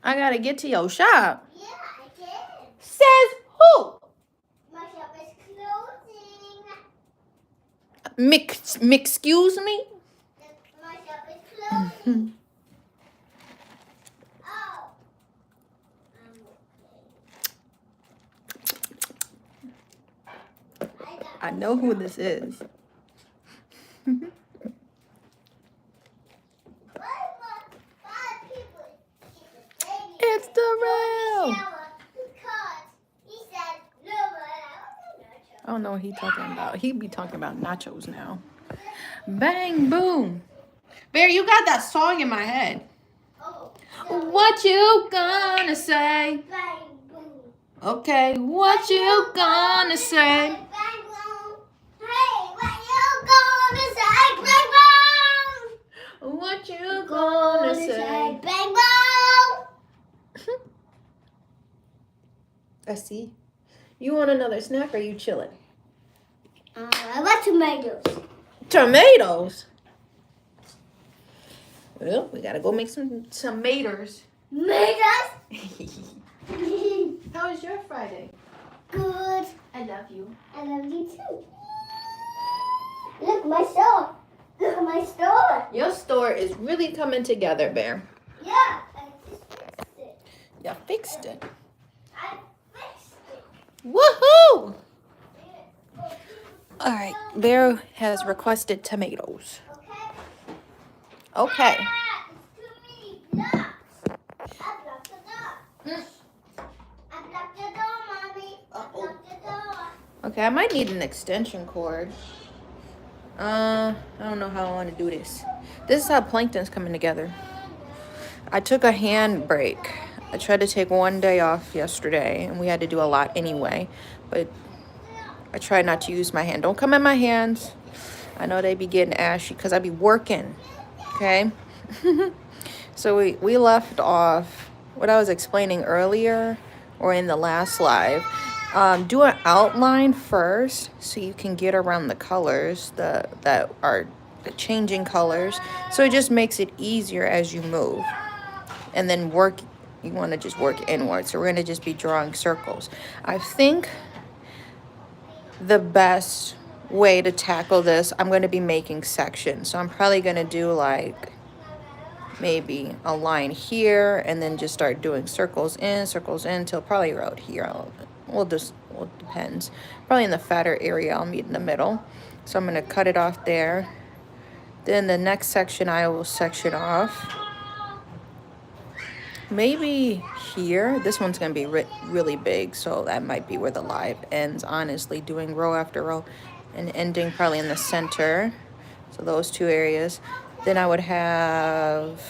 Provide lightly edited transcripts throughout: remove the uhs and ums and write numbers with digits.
I gotta get to your shop. Yeah, I did. Says who? My shop is closing. Excuse me? My shop is closing. Oh. I know who this is. It's Darrell. I don't know what he's talking about. He be talking about nachos now. Bang, boom. Bear, you got that song in my head. What you gonna say? Okay, what you gonna say? What you gonna say? Bang bong! I see. You want another snack or you chilling? I want tomatoes. Tomatoes? Well, we gotta go make some tomatoes. Tomatoes? How was your Friday? Good. I love you. I love you too. Look, my store. Look at my store. Your store is really coming together, Bear. Yeah, I just fixed it. You fixed it. I fixed it. Woohoo! All right, Bear has requested tomatoes. Okay? Okay. Ah, it's too many blocks. I blocked the door. I blocked the door, Mommy. I blocked the door. Okay, I might need an extension cord. I don't know how I want to do this. This is how plankton's coming together. I took a hand break. I tried to take one day off yesterday, and we had to do a lot anyway. But I tried not to use my hand. Don't come in my hands. I know they be getting ashy because I be working. Okay? So we left off what I was explaining earlier or in the last live. Do an outline first so you can get around the colors that are the changing colors. So it just makes it easier as you move. And then you want to just work inward. So we're going to just be drawing circles. I think the best way to tackle this, I'm going to be making sections. So I'm probably going to do like maybe a line here and then just start doing circles in till probably around here. Well, depends. Probably in the fatter area, I'll meet in the middle. So I'm going to cut it off there. Then the next section, I will section off. Maybe here. This one's going to be really big, so that might be where the live ends, honestly, doing row after row and ending probably in the center. So those two areas. Then I would have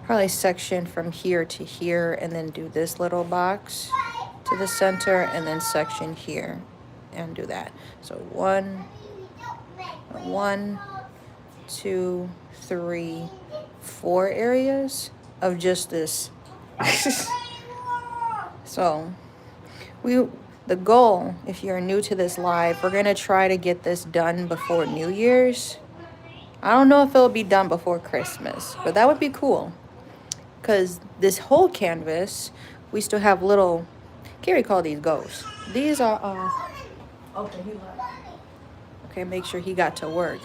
probably section from here to here and then do this little box to the center and then section here and do that. So 1, 2, 3, 4 areas of just this. So the goal, if you're new to this live, we're gonna try to get this done before New Year's. I don't know if it'll be done before Christmas, but that would be cool. Because this whole canvas, we still have little, Carrie called these ghosts. These are, okay, he left. Okay, make sure he got to work.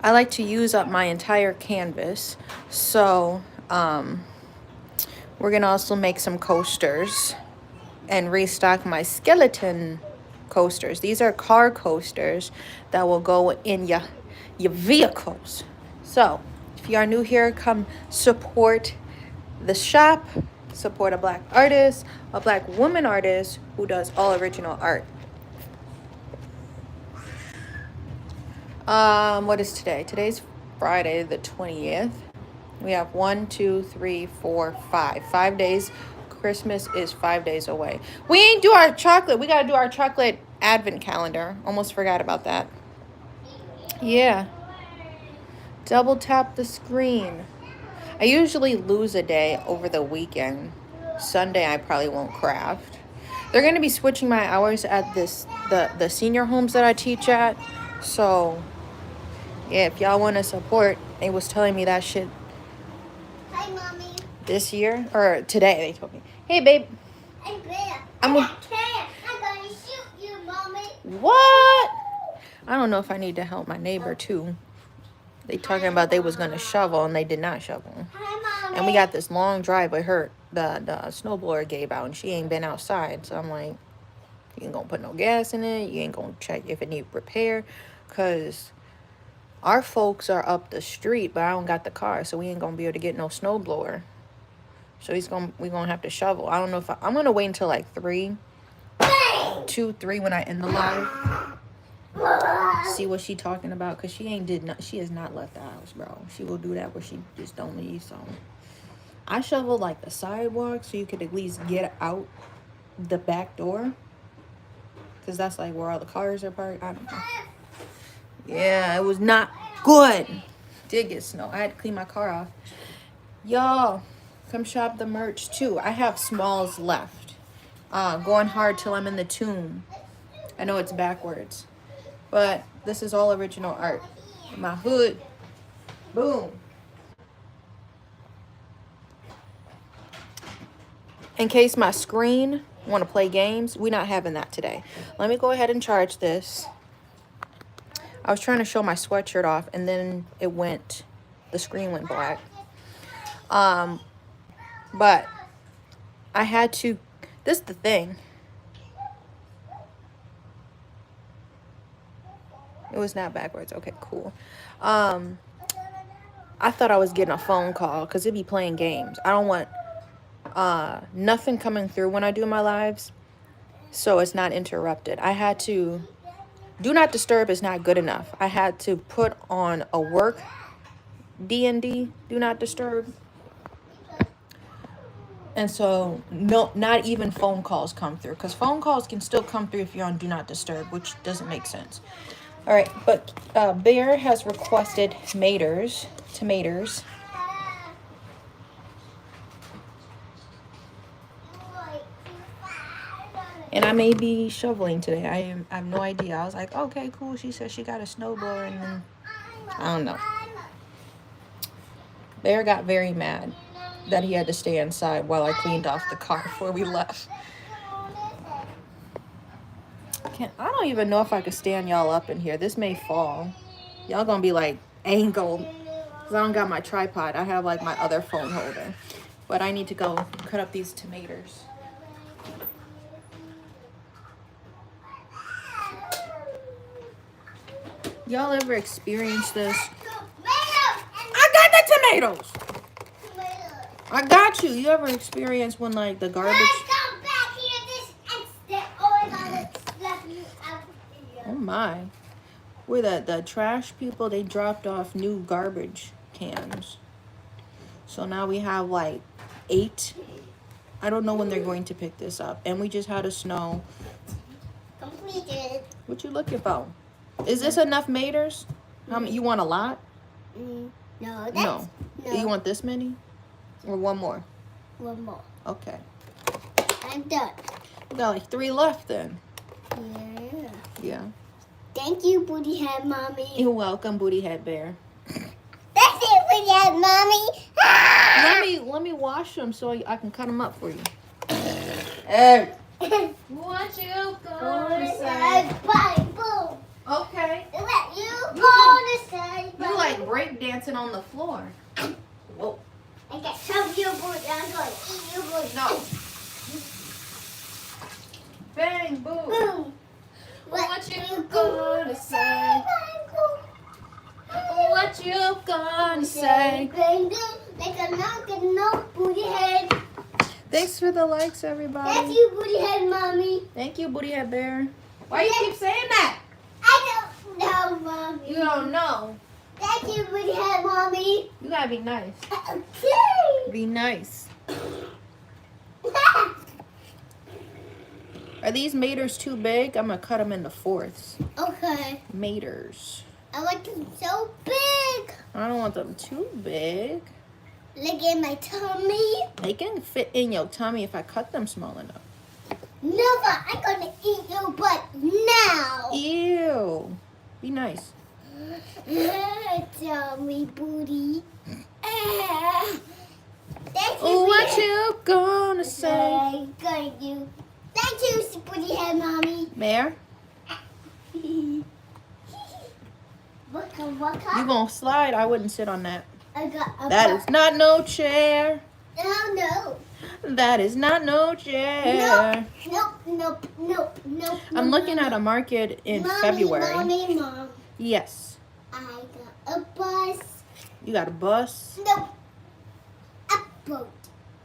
I like to use up my entire canvas. So, we're gonna also make some coasters and restock my skeleton coasters. These are car coasters that will go in your vehicles. So, if you are new here, come support the shop, support a Black artist, a Black woman artist who does all original art. What is today? Today's Friday, the 20th. We have 1, 2, 3, 4, 5. 5 days. Christmas is 5 days away. We ain't do our chocolate. We gotta do our chocolate advent calendar. Almost forgot about that. Yeah. Double tap the screen. I usually lose a day over the weekend. Sunday I probably won't craft. They're going to be switching my hours at the senior homes that I teach at. So, yeah, if y'all want to support, they was telling me that shit. Hi, Mommy. this year or today. They told me, "Hey, babe, Hey, Bear. I'm I'm gonna shoot you, mommy. what? I don't know if I need to help my neighbor too. They talking about they was gonna shovel and they did not shovel. Hi, mommy. And we got this long driveway. The snowblower gave out and she ain't been outside. So I'm like, you ain't gonna put no gas in it. You ain't gonna check if it need repair, cause our folks are up the street, but I don't got the car, so we ain't gonna be able to get no snowblower. So we gonna have to shovel. I don't know if I'm gonna wait until like 3 when I end the live. See what she talking about, cause she has not left the house, bro. She will do that where she just don't leave. So I shoveled like the sidewalk so you could at least get out the back door, cause that's like where all the cars are parked. I don't know. Yeah, it was not good. Did get snow. I had to clean my car off. Y'all, come shop the merch too. I have smalls left. Going hard till I'm in the tomb. I know it's backwards, but this is all original art. My hood. Boom. In case my screen want to play games, we're not having that today. Let me go ahead and charge this. I was trying to show my sweatshirt off and then the screen went black. But I had to, this is the thing. It was not backwards. Okay, cool. I thought I was getting a phone call because it'd be playing games. I don't want nothing coming through when I do my lives, so it's not interrupted. I had to, do not disturb is not good enough. I had to put on a work D&D, do not disturb. And so, no, not even phone calls come through. Because phone calls can still come through if you're on do not disturb, which doesn't make sense. All right, but Bear has requested tomatoes. And I may be shoveling today. I have no idea. I was like, okay, cool. She said she got a snowblower, and then I don't know. Bear got very mad that he had to stay inside while I cleaned off the car before we left. I don't even know if I could stand y'all up in here. This may fall. Y'all gonna be like angled because I don't got my tripod. I have like my other phone holder. But I need to go cut up these tomatoes. Y'all ever experienced this? I got the tomatoes. I got you. You ever experienced when like the garbage? Oh my. Where the trash people, they dropped off new garbage cans. So now we have like 8. I don't know when they're going to pick this up. And we just had a snow. Completed. What you looking for? Is this enough maters? How many? You want a lot? No. No. You want this many? Or one more? One more. Okay. I'm done. We got like 3 left then. Yeah. Yeah. Thank you, Booty Head Mommy. You're welcome, Booty Head Bear. That's it, Booty Head Mommy. Let me wash them so I can cut them up for you. Hey. What you gonna say? Bye, boom. Okay. What you gonna say? You like break dancing on the floor. Whoa. I get some of your booty. I'm going to eat your booty. No. Bang, boom. Boom. What you gonna say? What you gonna say? Bang, boom. Make a no booty head. Thanks for the likes, everybody. Thank you, Booty Head Mommy. Thank you, Booty Head Bear. Why you keep saying that? I don't know, Mommy. You don't know. Thank you, Booty Head Mommy. You gotta be nice. Okay. Be nice. Are these maters too big? I'm gonna cut them into 4ths. Okay. Maters. I want them so big. I don't want them too big. Look at my tummy. They can fit in your tummy if I cut them small enough. Never. I'm gonna eat your butt now. Ew. Be nice. Tummy booty. Thank you, What you gonna say? Thank you, Spooty Head Mommy. Bear? Waka. You gonna slide? I wouldn't sit on that. I got a That is not no chair. Oh no. That is not no chair. Nope. I'm looking at a market in Mommy, February. Mom. Yes. I got a bus. You got a bus? Nope. A boat.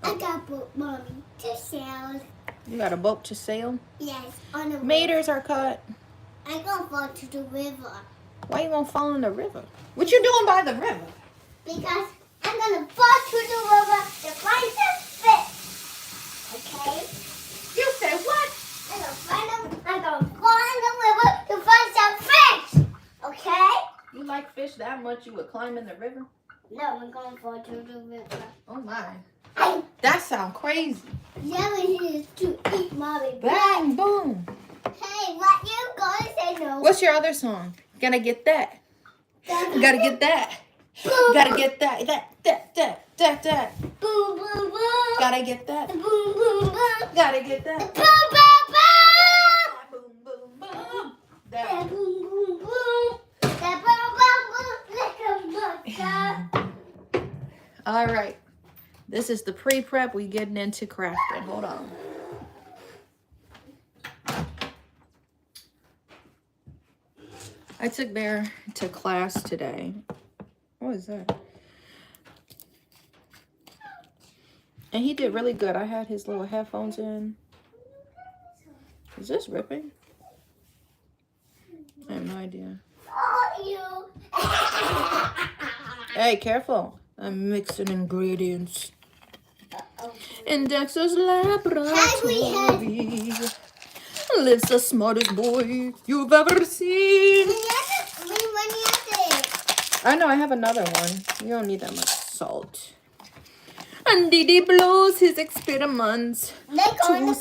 I got a boat, Mommy. 2 sails. You got a boat to sail? Yes, on a Maters are cut. I'm gonna fall to the river. Why you gonna fall in the river? What you doing by the river? Because I'm gonna fall to the river to find some fish. Okay? You said what? I'm gonna fall in the river to find some fish. Okay? You like fish that much you would climb in the river? No, I'm gonna fall to the river. Oh my. That sound crazy. Yeah, it is to eat Mommy. Bang, boom. Hey, what you gonna say no? What's your other song? Gotta get that. Gotta get that. Boom, Gotta get that. That. boom, boom, boom. Gotta get that. Boom, boom, boom. Gotta get that. Boom, boom, boom. Boom, boom, boom. That That. boom, boom, boom. That boom, boom, boom. Like a mocha. All right. This is the pre-prep. We getting into crafting. Hold on. I took Bear to class today. What is that? And he did really good. I had his little headphones in. Is this ripping? I have no idea. Oh, you. Hey, careful. I'm mixing ingredients. Uh-oh. In Dexter's laboratory lives the smartest boy you've ever seen. I know, I have another one. You don't need that much salt. And Didi blows his experiments to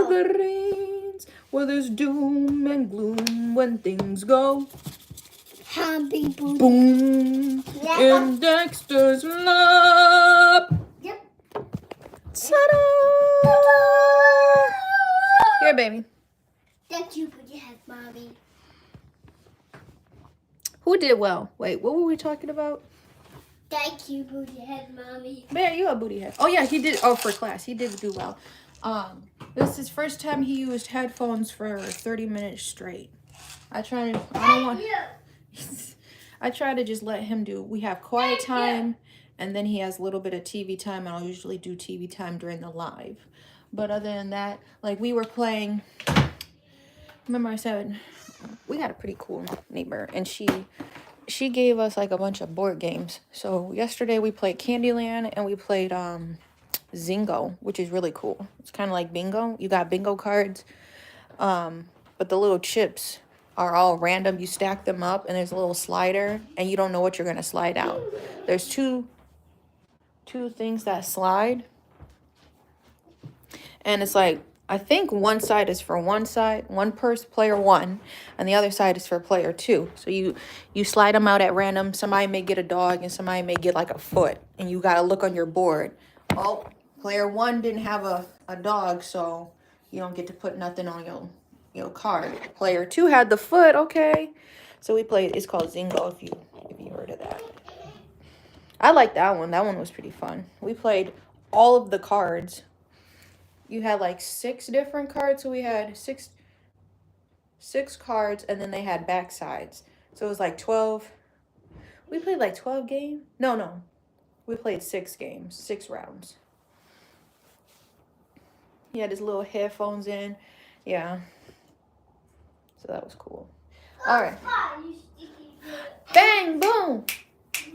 smithereens, where there's doom and gloom when things go boom in Dexter's lab. Yep. Ta-da! Here, baby. Thank you for your help, Mommy. Who did well? Wait, what were we talking about? Thank you for your help, Mommy. Bear, you a booty head. Oh yeah, he did. Oh, for class, he did do well. This is his first time he used headphones for 30 minutes straight. I try to just let him do. We have quiet time, and then he has a little bit of TV time, and I'll usually do TV time during the live. But other than that, like we were playing. Remember I said we got a pretty cool neighbor, and she gave us like a bunch of board games. So yesterday we played Candyland, and we played Zingo, which is really cool. It's kind of like bingo. You got bingo cards, but the little chips are all random. You stack them up, and there's a little slider, and you don't know what you're gonna slide out. There's two things that slide, and it's like, I think one side is for one side, player one, and the other side is for player two. So you slide them out at random. Somebody may get a dog, and somebody may get like a foot, and you gotta look on your board. Oh, player one didn't have a dog, so you don't get to put nothing on your card. Player two had the foot. Okay, so we played. It's called Zingo. If you heard of that, I like that one. That one was pretty fun. We played all of the cards. You had like 6 different cards, so we had six cards, and then they had back sides. So it was like 12. We played like 12 games. No. We played 6 games, 6 rounds. He had his little headphones in. Yeah. So that was cool. All right. Bang, boom.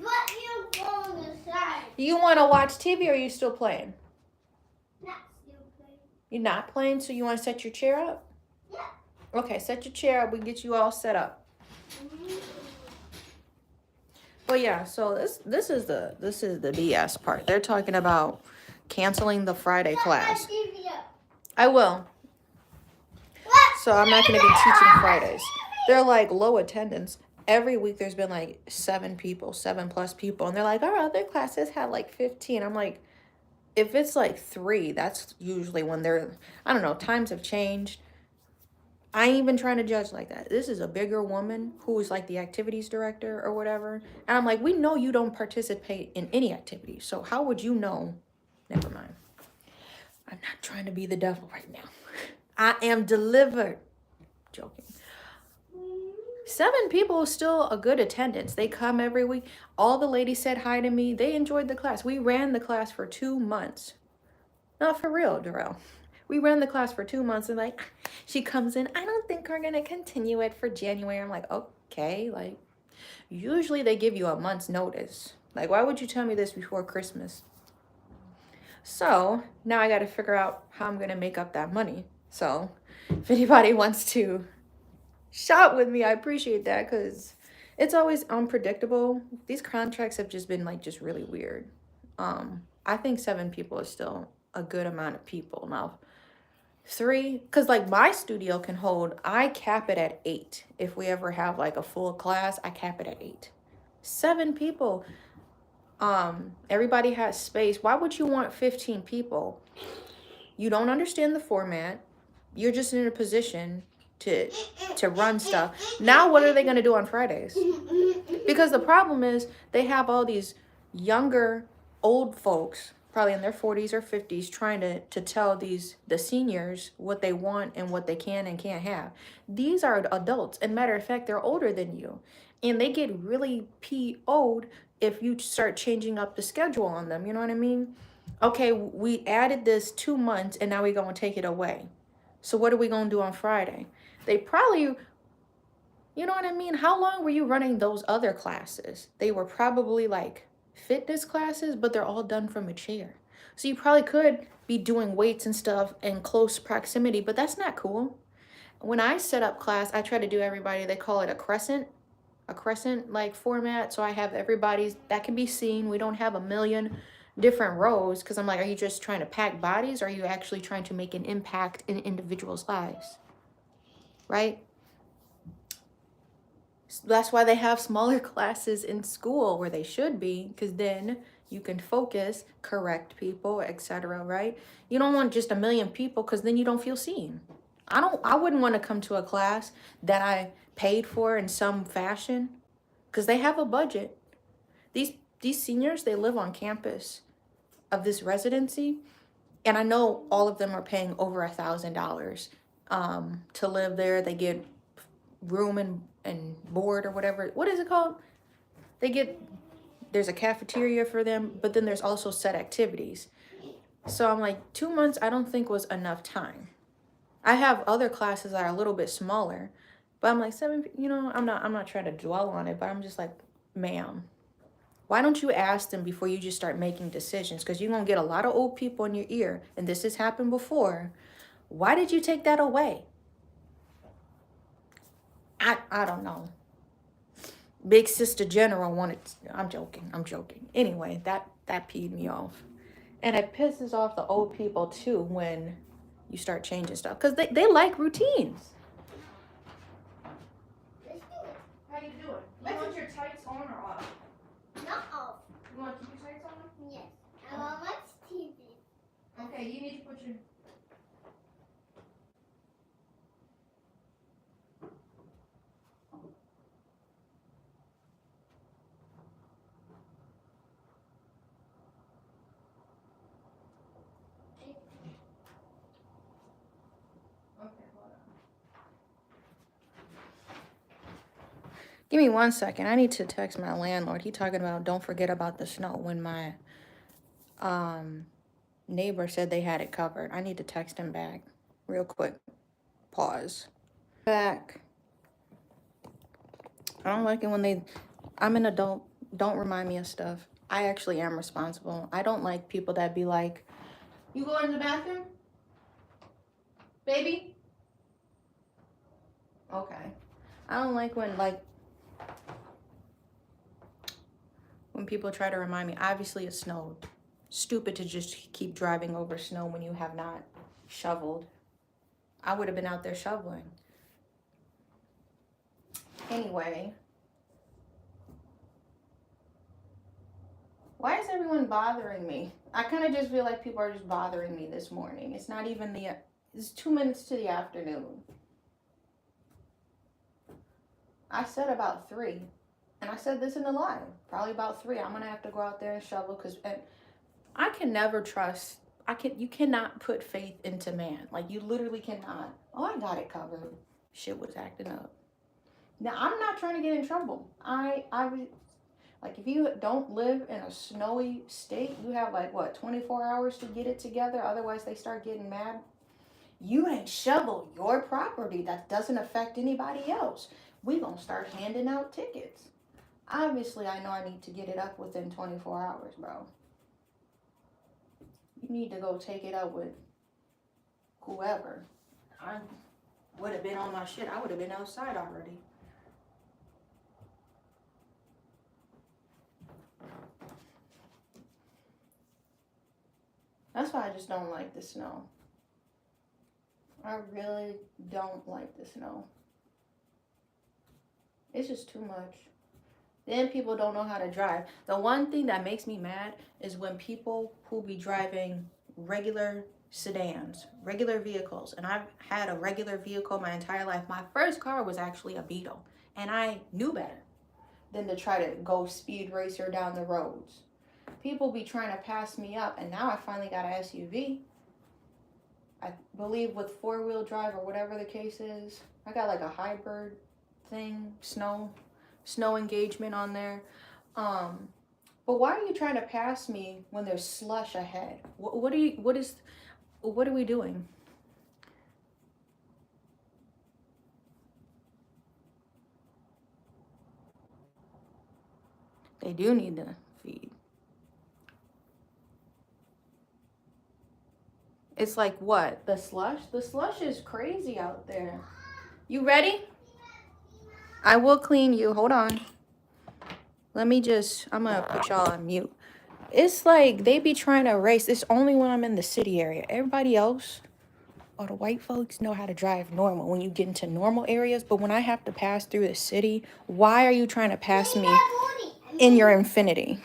What you going to say? You want to watch TV, or are you still playing? Not still playing. You're not playing, so you want to set your chair up? Yeah. Okay, set your chair up. We get you all set up. But yeah, so this is the BS part. They're talking about canceling the Friday class. I will. So I'm not going to be teaching Fridays. They're like low attendance. Every week there's been like 7 plus people. And they're like, our other classes had like 15. I'm like, If it's like 3, that's usually when they're, I don't know, times have changed. I ain't even trying to judge like that. This is a bigger woman who is like the activities director or whatever. And I'm like, we know you don't participate in any activity. So how would you know? Never mind. I'm not trying to be the devil right now. I am delivered. Joking. 7 people is still a good attendance. They come every week. All the ladies said hi to me. They enjoyed the class. We ran the class for 2 months. Not for real, Darrell. We ran the class for 2 months and like, she comes in, I don't think we're gonna continue it for January. I'm like, okay, like, usually they give you a month's notice. Like, why would you tell me this before Christmas? So now I gotta figure out how I'm gonna make up that money. So if anybody wants to shop with me, I appreciate that because it's always unpredictable. These contracts have just been like just really weird. I think 7 people is still a good amount of people. Now 3, because like my studio can hold, I cap it at 8. If we ever have like a full class, I cap it at 8. 7 people. Everybody has space. Why would you want 15 people? You don't understand the format. You're just in a position to run stuff. Now what are they going to do on Fridays? Because the problem is they have all these younger old folks probably in their 40s or 50s trying to tell the seniors what they want and what they can and can't have. These are adults, and matter of fact, they're older than you, and they get really PO'd if you start changing up the schedule on them. You know what I mean? Okay, we added this 2 months and now we're going to take it away. So what are we going to do on Friday? They probably, you know what I mean? How long were you running those other classes? They were probably like fitness classes, but they're all done from a chair. So you probably could be doing weights and stuff in close proximity, but that's not cool. When I set up class, I try to do everybody, they call it a crescent like format. So I have everybody's that can be seen. We don't have a million different rows because I'm like, are you just trying to pack bodies or are you actually trying to make an impact in individuals' lives? Right? So that's why they have smaller classes in school where they should be, because then you can focus, correct people, etc. Right? You don't want just a million people because then you don't feel seen. I wouldn't want to come to a class that I paid for in some fashion because they have a budget. These seniors, they live on campus of this residency, and I know all of them are paying over $1,000 to live there. They get room and board or whatever. What is it called? There's a cafeteria for them, but then there's also set activities. So I'm like, 2 months I don't think was enough time. I have other classes that are a little bit smaller, but I'm like 7, I'm not trying to dwell on it, but I'm just like, ma'am, why don't you ask them before you just start making decisions? Because you're going to get a lot of old people in your ear, and this has happened before. Why did you take that away? I don't know. Big Sister General wanted, I'm joking. Anyway, that peed me off. And it pisses off the old people too when you start changing stuff. Because they like routines. How you doing? You want your tights on or off? Not off. You want to keep your tights on? Yes. I want to watch TV. Okay, you need to put your... Give me 1 second. I need to text my landlord. He talking about don't forget about the snow when my neighbor said they had it covered. I need to text him back real quick. Pause. Back. I don't like it when I'm an adult. Don't remind me of stuff. I actually am responsible. I don't like people that be like, you going to the bathroom? Baby? Okay. I don't like when people try to remind me. Obviously it snowed. Stupid to just keep driving over snow when you have not shoveled. I would have been out there shoveling. Anyway. Why is everyone bothering me? I kind of just feel like people are just bothering me this morning. It's not even it's 2 minutes to the afternoon. I said about 3. And I said this in the live. Probably about 3. I'm going to have to go out there and shovel because I can never trust. You cannot put faith into man. Like, you literally cannot. Oh, I got it covered. Shit was acting up. Now, I'm not trying to get in trouble. Like, if you don't live in a snowy state, you have, like, what, 24 hours to get it together? Otherwise, they start getting mad. You ain't shovel your property. That doesn't affect anybody else. We gonna start handing out tickets. Obviously, I know I need to get it up within 24 hours, bro. You need to go take it up with whoever. I would have been on my shit. I would have been outside already. That's why I just don't like the snow. I really don't like the snow. It's just too much. Then people don't know how to drive. The one thing that makes me mad is when people who be driving regular sedans, regular vehicles, and I've had a regular vehicle my entire life. My first car was actually a Beetle, and I knew better than to try to go speed racer down the roads. People be trying to pass me up, and now I finally got an SUV. I believe with 4-wheel drive or whatever the case is. I got like a hybrid thing, snow engagement on there. But why are you trying to pass me when there's slush ahead? What are we doing? They do need to feed. It's like what? The slush? The slush is crazy out there. You ready? I will clean you. Hold on. I'm gonna put y'all on mute. It's like they be trying to race. It's only when I'm in the city area. Everybody else, all the white folks know how to drive normal when you get into normal areas. But when I have to pass through the city, why are you trying to pass me in your Infinity?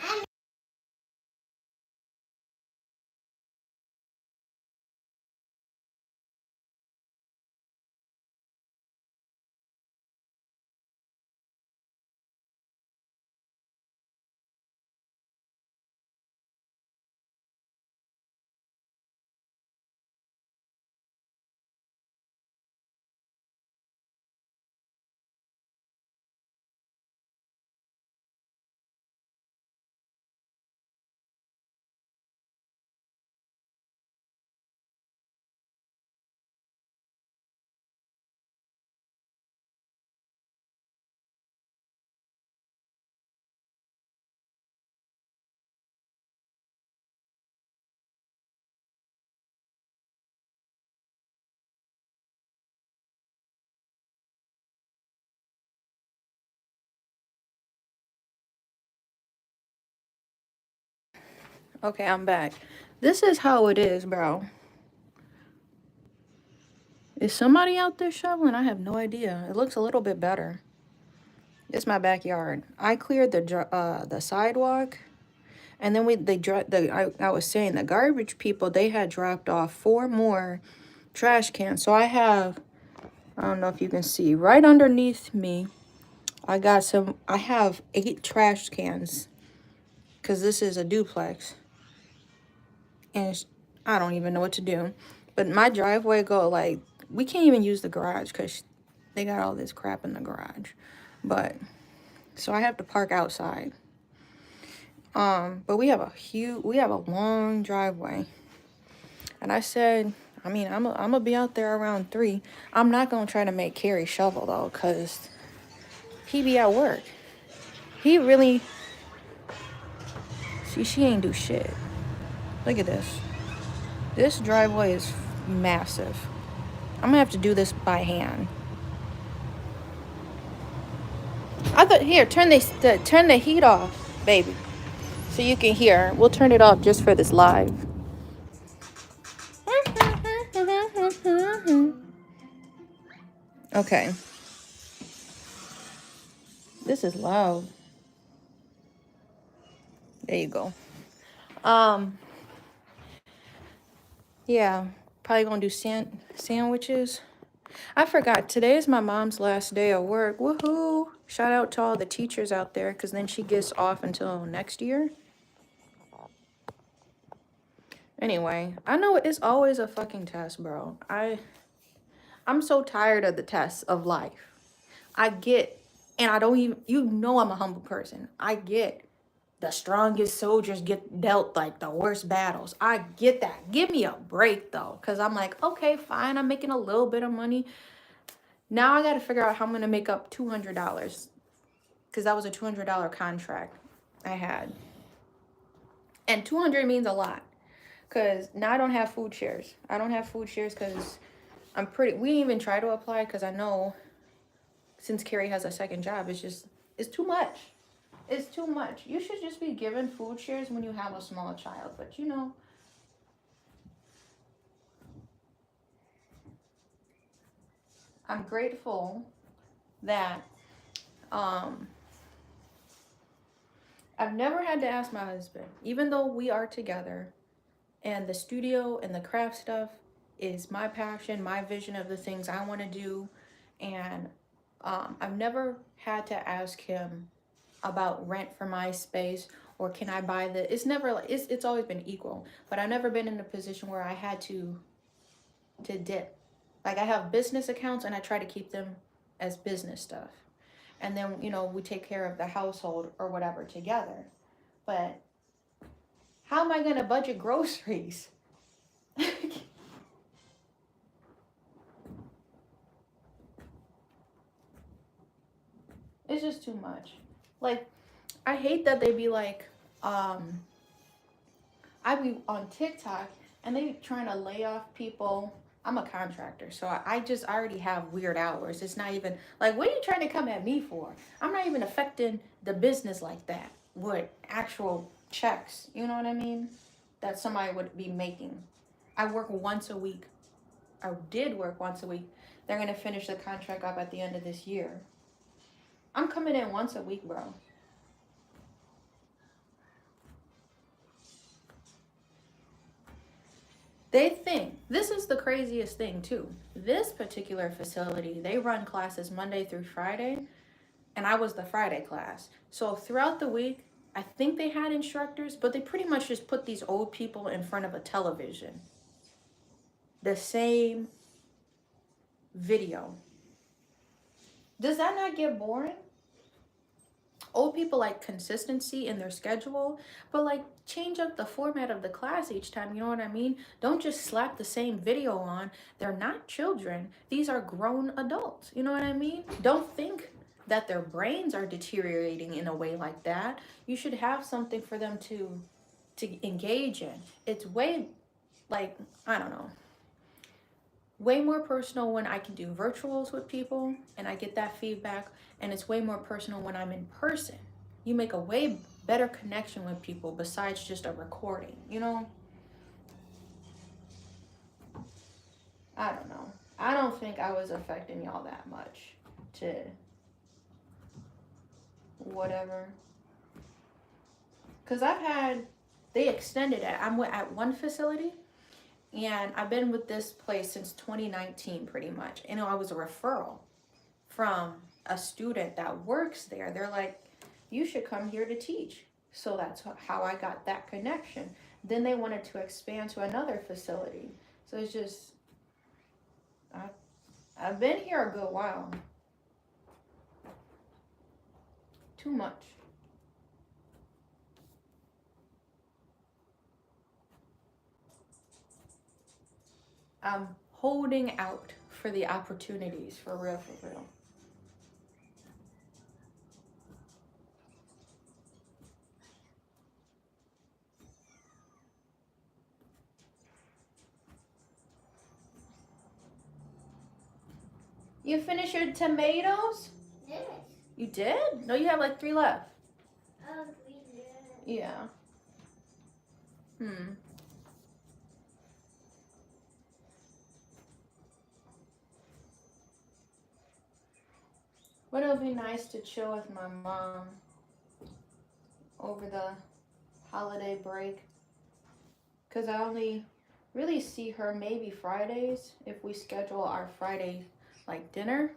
Okay, I'm back. This is how it is, bro. Is somebody out there shoveling? I have no idea. It looks a little bit better. It's my backyard. I cleared the sidewalk, and then I was saying the garbage people, they had dropped off 4 more trash cans. So I don't know if you can see right underneath me. I have 8 trash cans because this is a duplex, and I don't even know what to do. But my driveway we can't even use the garage because they got all this crap in the garage. But so I have to park outside. But we have a long driveway. And I said, I'm gonna be out there around 3. I'm not gonna try to make Carrie shovel though, cause he be at work. He really, see, she ain't do shit. Look at this. This driveway is massive. I'm gonna have to do this by hand. Here, turn the heat off, baby, so you can hear. We'll turn it off just for this live. Okay. This is loud. There you go. Um, yeah, probably gonna do sandwiches. I forgot, today is my mom's last day of work. Woohoo! Shout out to all the teachers out there, because then she gets off until next year. Anyway, I know it's always a fucking test, bro. I'm so tired of the tests of life. I get, and I don't even, you know I'm a humble person. I get the strongest soldiers get dealt like the worst battles. I get that. Give me a break though, because I'm like, okay, fine, I'm making a little bit of money. Now I got to figure out how I'm going to make up $200, because that was a $200 contract I had. And 200 means a lot, because now I don't have food shares. I don't have food shares because we didn't even try to apply, because I know since Carrie has a second job, it's too much. It's too much. You should just be given food shares when you have a small child. But you know, I'm grateful that I've never had to ask my husband, even though we are together, and the studio and the craft stuff is my passion, my vision of the things I want to do. And I've never had to ask him about rent for my space, or can I buy the, it's never like, it's always been equal, but I've never been in a position where I had to dip. Like, I have business accounts and I try to keep them as business stuff. And then, you know, we take care of the household or whatever together. But how am I going to budget groceries? It's just too much. Like, I hate that they be like, I be on TikTok and they trying to lay off people. I'm a contractor, so I just already have weird hours. It's not even like, what are you trying to come at me for? I'm not even affecting the business like that with actual checks. You know what I mean? That somebody would be making. I work once a week. I did work once a week. They're gonna finish the contract up at the end of this year. I'm coming in once a week, bro. They think, this is the craziest thing too. This particular facility, they run classes Monday through Friday, and I was the Friday class. So throughout the week, I think they had instructors, but they pretty much just put these old people in front of a television. The same video. Does that not get boring? Old people like consistency in their schedule, but like change up the format of the class each time. You know what I mean? Don't just slap the same video on. They're not children. These are grown adults. You know what I mean? Don't think that their brains are deteriorating in a way like that. You should have something for them to engage in. It's way, like, I don't know, way more personal when I can do virtuals with people and I get that feedback, and it's way more personal when I'm in person. You make a way better connection with people besides just a recording, you know? I don't know. I don't think I was affecting y'all that much to whatever. Because they extended it. I'm at one facility, and I've been with this place since 2019 pretty much. You know, I was a referral from a student that works there. They're like, you should come here to teach. So that's how I got that connection. Then they wanted to expand to another facility. So it's just, I've been here a good while. Too much. I'm holding out for the opportunities, for real, for real. You finished your tomatoes? Yes. You did? No, you have like 3 left. We did. Yeah. But it'll be nice to chill with my mom over the holiday break. because I only really see her maybe Fridays if we schedule our Friday like dinner.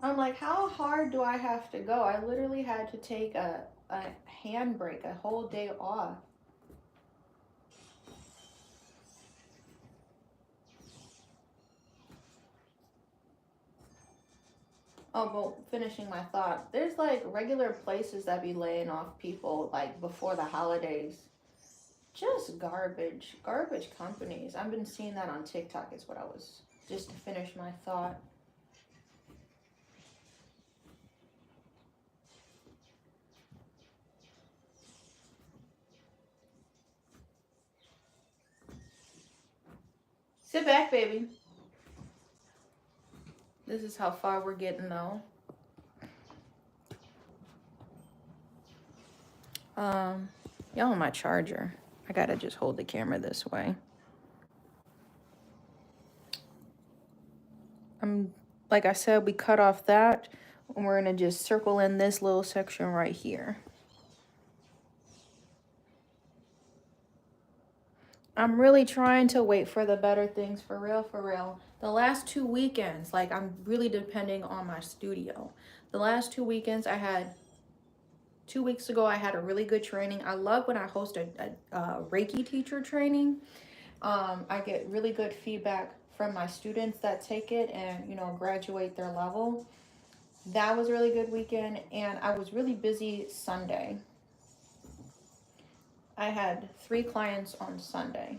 I'm like, how hard do I have to go? I literally had to take a handbrake, a whole day off. Oh, but finishing my thought, there's like regular places that be laying off people like before the holidays. Just garbage companies. I've been seeing that on TikTok, is what I was, just to finish my thought. Sit back, baby. This is how far we're getting though. Y'all on my charger. I gotta just hold the camera this way. Like I said, we cut off that, and we're gonna just circle in this little section right here. I'm really trying to wait for the better things, for real, for real. The last 2 weekends, like I'm really depending on my studio. The last 2 weekends I had, 2 weeks ago, I had a really good training. I love when I host a Reiki teacher training. I get really good feedback from my students that take it and, you know, graduate their level. That was a really good weekend, and I was really busy Sunday. I had 3 clients on Sunday.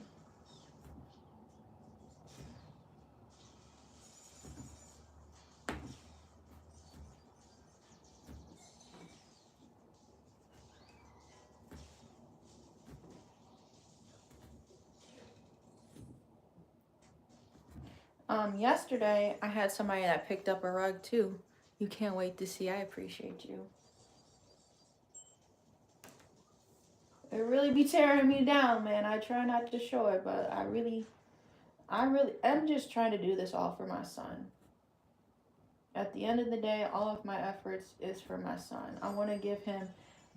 Yesterday I had somebody that picked up a rug too. You can't wait to see. I appreciate you. It really be tearing me down, man. I try not to show it, but I'm just trying to do this all for my son. At the end of the day, all of my efforts is for my son. I want to give him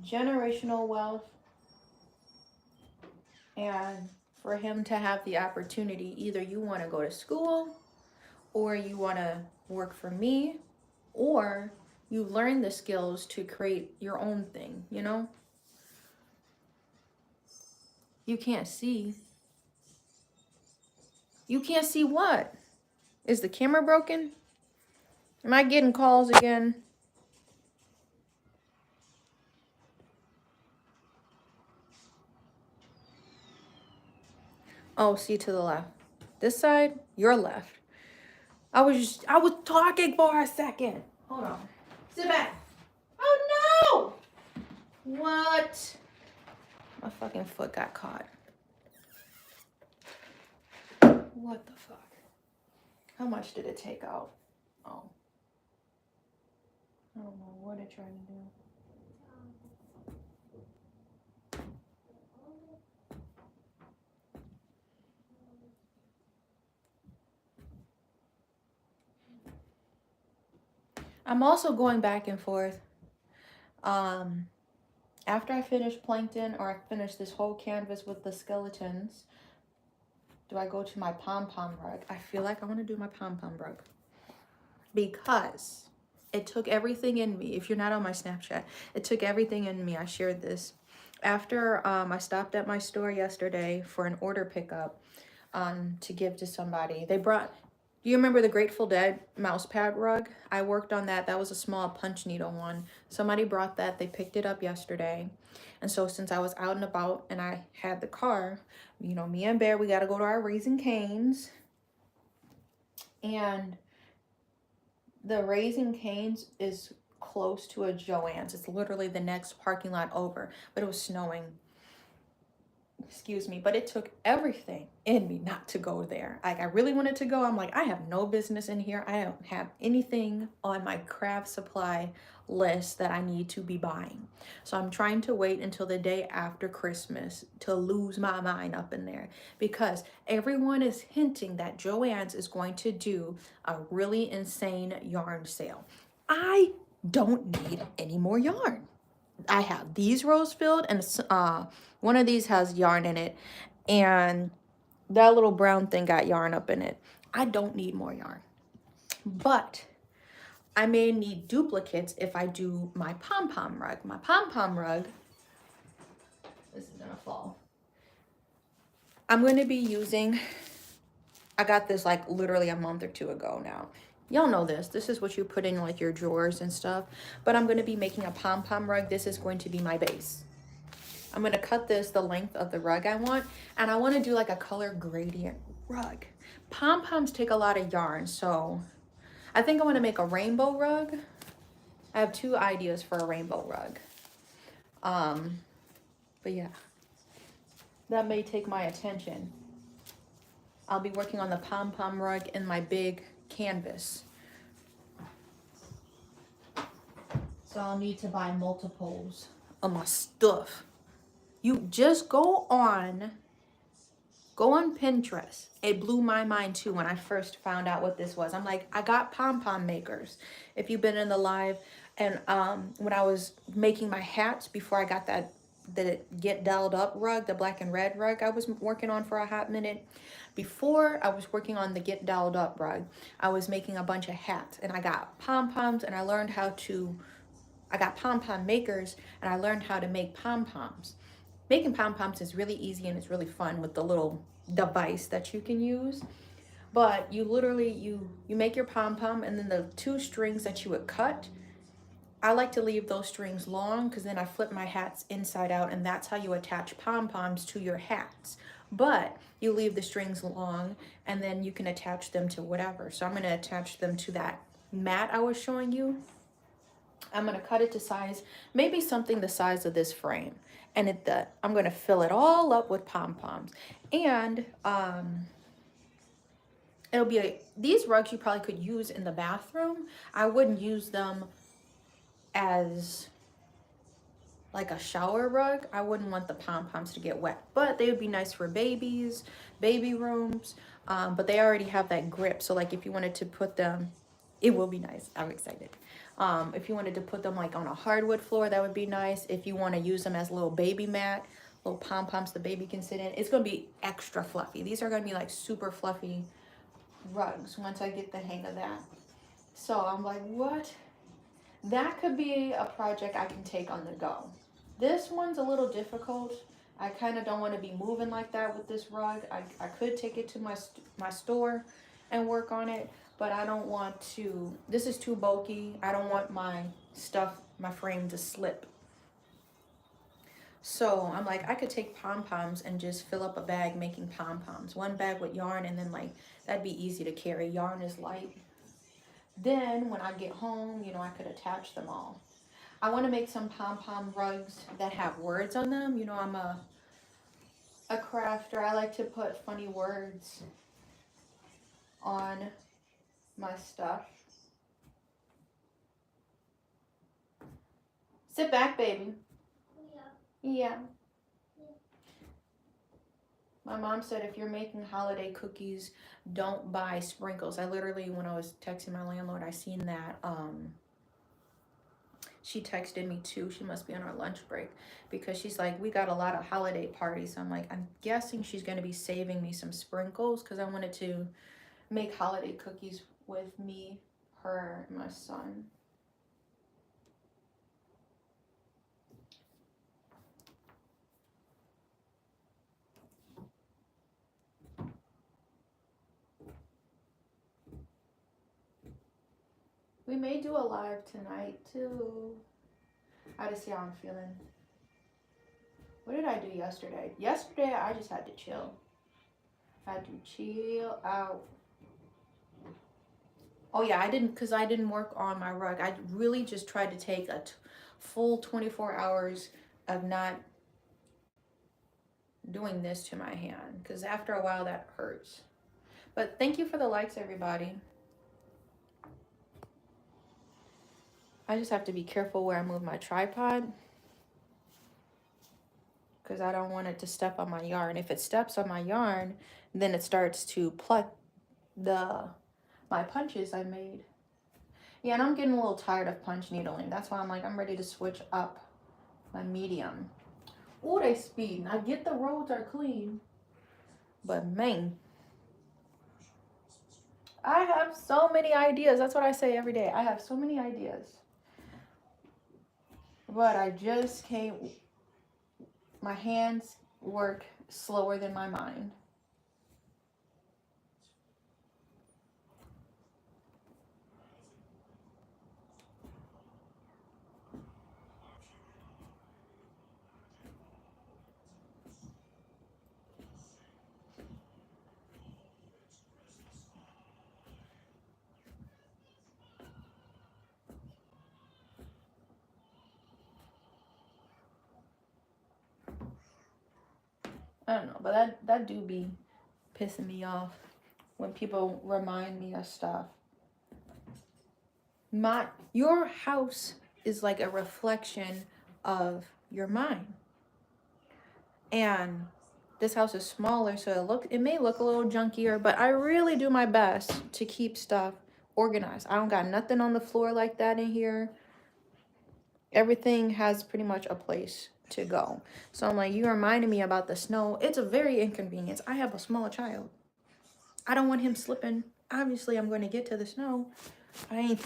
generational wealth, and for him to have the opportunity, either you want to go to school or you want to work for me, or you learn the skills to create your own thing, you know? You can't see. You can't see what? Is the camera broken? Am I getting calls again? Oh, see to the left. This side, your left. I was talking for a second. Hold on. Sit back. Oh no! What? My fucking foot got caught. What the fuck? How much did it take out? Oh. I don't know what it tried to do. I'm also going back and forth. After I finish plankton, or I finish this whole canvas with the skeletons, do I go to my pom-pom rug? I feel like I want to do my pom-pom rug, because it took everything in me. If you're not on my Snapchat, it took everything in me. I shared this. After I stopped at my store yesterday for an order pickup to give to somebody. They brought, do you remember the Grateful Dead mouse pad rug? I worked on that. That was a small punch needle one. Somebody brought that. They picked it up yesterday. And so since I was out and about and I had the car, you know, me and Bear, we got to go to our Raising Cane's. And the Raising Cane's is close to a Joann's. It's literally the next parking lot over, but it was snowing. Excuse me, but it took everything in me not to go there. Like, I really wanted to go. I'm like, I have no business in here. I don't have anything on my craft supply list that I need to be buying. So I'm trying to wait until the day after Christmas to lose my mind up in there, because everyone is hinting that Joann's is going to do a really insane yarn sale. I don't need any more yarn. I have these rows filled, and one of these has yarn in it, and that little brown thing got yarn up in it. I don't need more yarn, but I may need duplicates if I do my pom-pom rug. My pom-pom rug, this is gonna fall. I'm going to be using, I got this like literally a month or two ago now. Y'all know this. This is what you put in like your drawers and stuff. But I'm going to be making a pom-pom rug. This is going to be my base. I'm going to cut this the length of the rug I want. And I want to do like a color gradient rug. Pom-poms take a lot of yarn. So I think I want to make a rainbow rug. I have 2 ideas for a rainbow rug. But yeah, that may take my attention. I'll be working on the pom-pom rug in my big canvas. So I'll need to buy multiples of my stuff. You just go on Pinterest. It blew my mind too when I first found out what this was. I'm like, I got pom-pom makers. If you've been in the live, and when I was making my hats before I got the Get Dolled Up rug, the black and red rug I was working on for a hot minute. Before I was working on the Get Dolled Up rug, I was making a bunch of hats, and I got pom-poms, and I learned how to, I got pom-pom makers, and I learned how to make pom-poms. Making pom-poms is really easy and it's really fun with the little device that you can use. But you literally, you make your pom-pom, and then the 2 strings that you would cut, I like to leave those strings long because then I flip my hats inside out, and that's how you attach pom-poms to your hats. But you leave the strings long, and then you can attach them to whatever. So I'm going to attach them to that mat I was showing you. I'm going to cut it to size, maybe something the size of this frame. And I'm going to fill it all up with pom-poms. And it'll be these rugs you probably could use in the bathroom. I wouldn't use them as like a shower rug. I wouldn't want the pom-poms to get wet, but they would be nice for babies, baby rooms. But they already have that grip. So like if you wanted to put them, it will be nice. I'm excited. If you wanted to put them like on a hardwood floor, that would be nice. If you want to use them as a little baby mat, little pom-poms the baby can sit in, it's going to be extra fluffy. These are going to be like super fluffy rugs once I get the hang of that. So I'm like, what? That could be a project I can take on the go. This one's a little difficult. I kind of don't want to be moving like that with this rug. I could take it to my store and work on it, but I don't want to. This is too bulky. I don't want my stuff, my frame to slip. So I'm like, I could take pom-poms and just fill up a bag making pom-poms. 1 bag with yarn, and then like, that'd be easy to carry. Yarn is light. Then when I get home, you know, I could attach them all. I want to make some pom-pom rugs that have words on them. You know, I'm a crafter. I like to put funny words on my stuff. Sit back, baby. Yeah. My mom said if you're making holiday cookies, don't buy sprinkles. I literally, when I was texting my landlord, I seen that. She texted me too. She must be on her lunch break because she's like, we got a lot of holiday parties. So I'm like, I'm guessing she's going to be saving me some sprinkles because I wanted to make holiday cookies with me, her, and my son. We may do a live tonight too. I just see how I'm feeling. What did I do yesterday? Yesterday I just had to chill. I had to chill out. Oh yeah, I didn't work on my rug. I really just tried to take a full 24 hours of not doing this to my hand, because after a while that hurts. But thank you for the likes, everybody. I just have to be careful where I move my tripod because I don't want it to step on my yarn. If it steps on my yarn, then it starts to pluck my punches I made. Yeah, and I'm getting a little tired of punch needling. That's why I'm like, I'm ready to switch up my medium. Oh, they speeding. I get the roads are clean. But man, I have so many ideas. That's what I say every day. I have so many ideas. But I just can't. My hands work slower than my mind. I don't know, but that do be pissing me off when people remind me of stuff. Your house is like a reflection of your mind. And this house is smaller, so it may look a little junkier, but I really do my best to keep stuff organized. I don't got nothing on the floor like that in here. Everything has pretty much a place to go. So I'm like, you reminded me about the snow. It's a very inconvenience. I have a small child. I don't want him slipping. Obviously, I'm going to get to the snow. I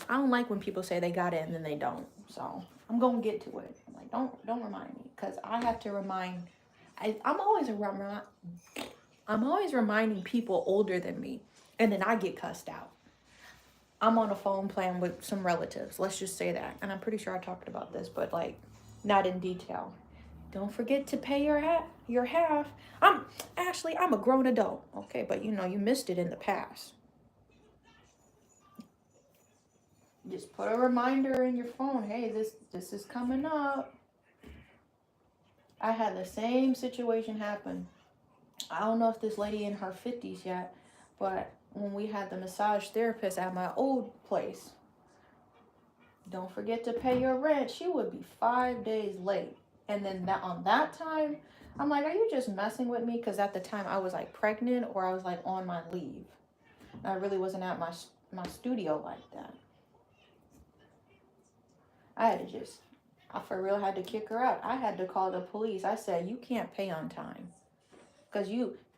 don't like when people say they got it and then they don't. So I'm going to get to it. I'm like, don't remind me, because I have to remind. I'm always reminding people older than me, and then I get cussed out. I'm on a phone plan with some relatives. Let's just say that. And I'm pretty sure I talked about this, but like not in detail. Don't forget to pay your half. I'm a grown adult. Okay, but you missed it in the past. Just put a reminder in your phone. Hey, this is coming up. I had the same situation happen. I don't know if this lady in her 50s yet, but when we had the massage therapist at my old place, don't forget to pay your rent. She would be 5 days late. And then on that time, I'm like, are you just messing with me? Because at the time I was like pregnant, or I was like on my leave. I really wasn't at my studio like that. I for real had to kick her out. I had to call the police. I said, you can't pay on time. Because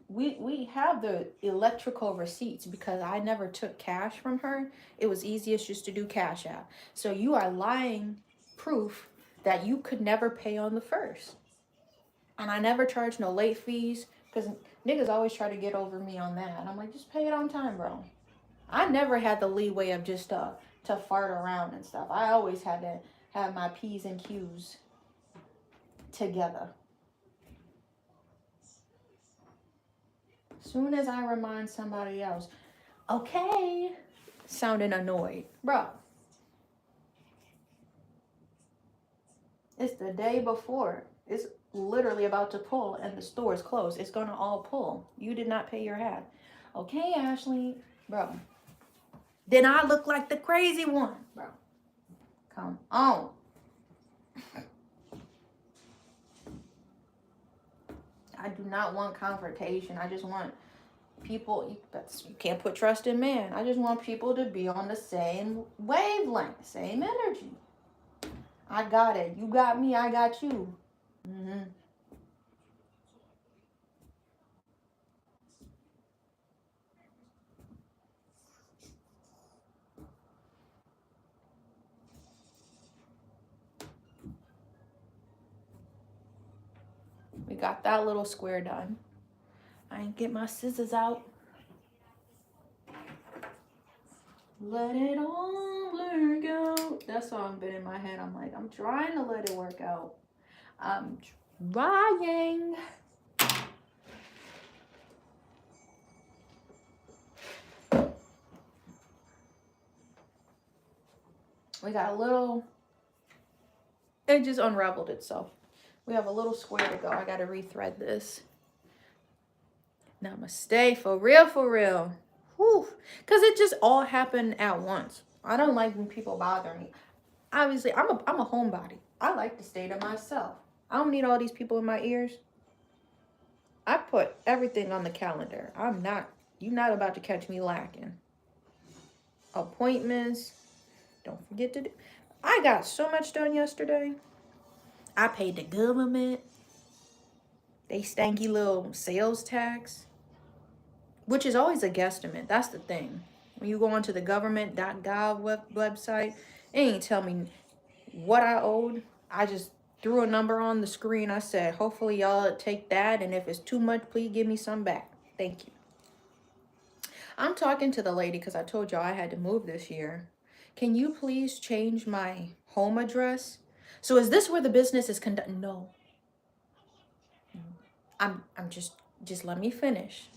we have the electrical receipts, because I never took cash from her. It was easiest just to do Cash App. So you are lying proof that you could never pay on the first. And I never charged no late fees, because niggas always try to get over me on that. And I'm like, just pay it on time, bro. I never had the leeway of just to fart around and stuff. I always had to have my P's and Q's together. Soon as I remind somebody else, okay, sounding annoyed. Bro, it's the day before. It's literally about to pull and the store is closed. It's going to all pull. You did not pay your half. Okay, Ashlee. Bro. Then I look like the crazy one. Bro. Come on. I do not want confrontation. I just want people, you can't put trust in man. I just want people to be on the same wavelength, same energy. I got it. You got me. I got you. We got that little square done. I ain't get my scissors out. Let it all work out. That song been in my head. I'm like, I'm trying to let it work out. I'm trying. We got a little, it just unraveled itself. We have a little square to go. I got to rethread this. Namaste. For real, for real. Whew. Because it just all happened at once. I don't like when people bother me. Obviously, I'm a homebody. I like to stay to myself. I don't need all these people in my ears. I put everything on the calendar. You're not about to catch me lacking. appointments. Don't forget to do. I got so much done yesterday. I paid the government. They stanky little sales tax, which is always a guesstimate. That's the thing. When you go onto the government.gov website, it ain't tell me what I owed. I just threw a number on the screen. I said, hopefully y'all take that. And if it's too much, please give me some back. Thank you. I'm talking to the lady because I told y'all I had to move this year. Can you please change my home address? So is this where the business is conducted? No. I'm just let me finish.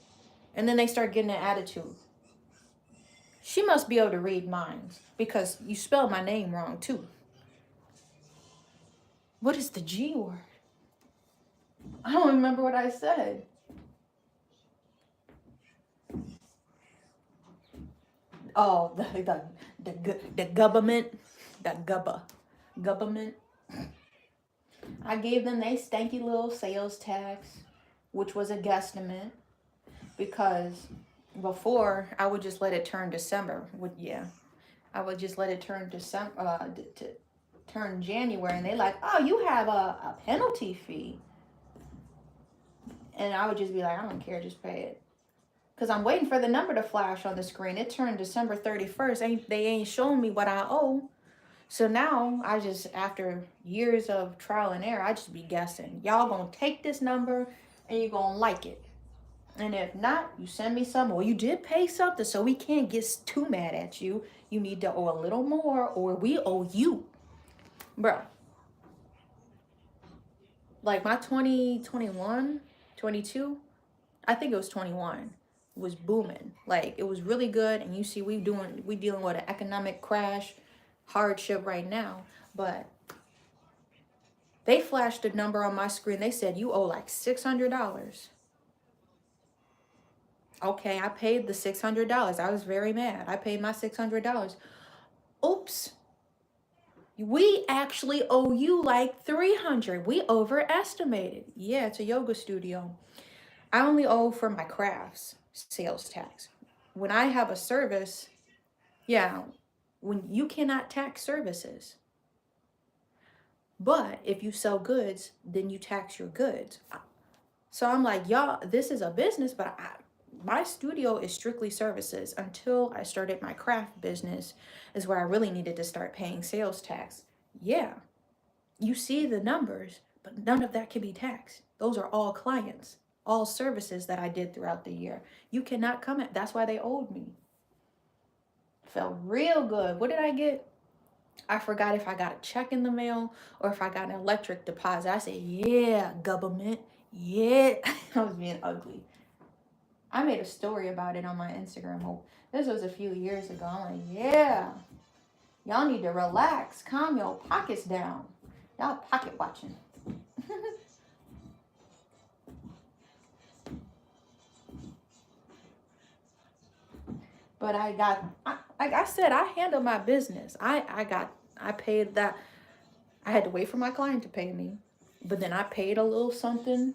And then they start getting an attitude. She must be able to read minds because you spelled my name wrong too. What is the G word? I don't remember what I said. Oh, the government, government. I gave them they stanky little sales tax, which was a guesstimate, because before I would just let it turn December. I would just let it turn December to turn January, and they like, oh, you have a penalty fee, and I would just be like, I don't care, just pay it. Because I'm waiting for the number to flash on the screen. It turned December 31st. They ain't showing me what I owe. So now I just, after years of trial and error, I just be guessing. Y'all gonna take this number and you gonna like it. And if not, you send me some. Or you did pay something, so we can't get too mad at you. You need to owe a little more, or we owe you. Bro. Like my 2021, 22, I think it was 21. Was booming. Like it was really good, and you see we dealing with an economic crash, hardship right now. But they flashed a number on my screen. They said you owe like $600. Okay, I paid the $600. I was very mad. I paid my $600. Oops. We actually owe you like $300. We overestimated. Yeah, it's a yoga studio. I only owe for my crafts sales tax. When I have a service, when you cannot tax services. But if you sell goods, then you tax your goods. So I'm like, y'all, this is a business, but my studio is strictly services. Until I started my craft business is where I really needed to start paying sales tax. Yeah, you see the numbers, but none of that can be taxed. Those are all clients. All services that I did throughout the year. You cannot come at, that's why they owed me. Felt real good. What did I get? I forgot if I got a check in the mail or if I got an electric deposit. I said, yeah, government. Yeah. I was being ugly. I made a story about it on my Instagram. This was a few years ago. I'm like, yeah. Y'all need to relax. Calm your pockets down. Y'all pocket watching. But like I said, I handle my business. I paid that. I had to wait for my client to pay me. But then I paid a little something.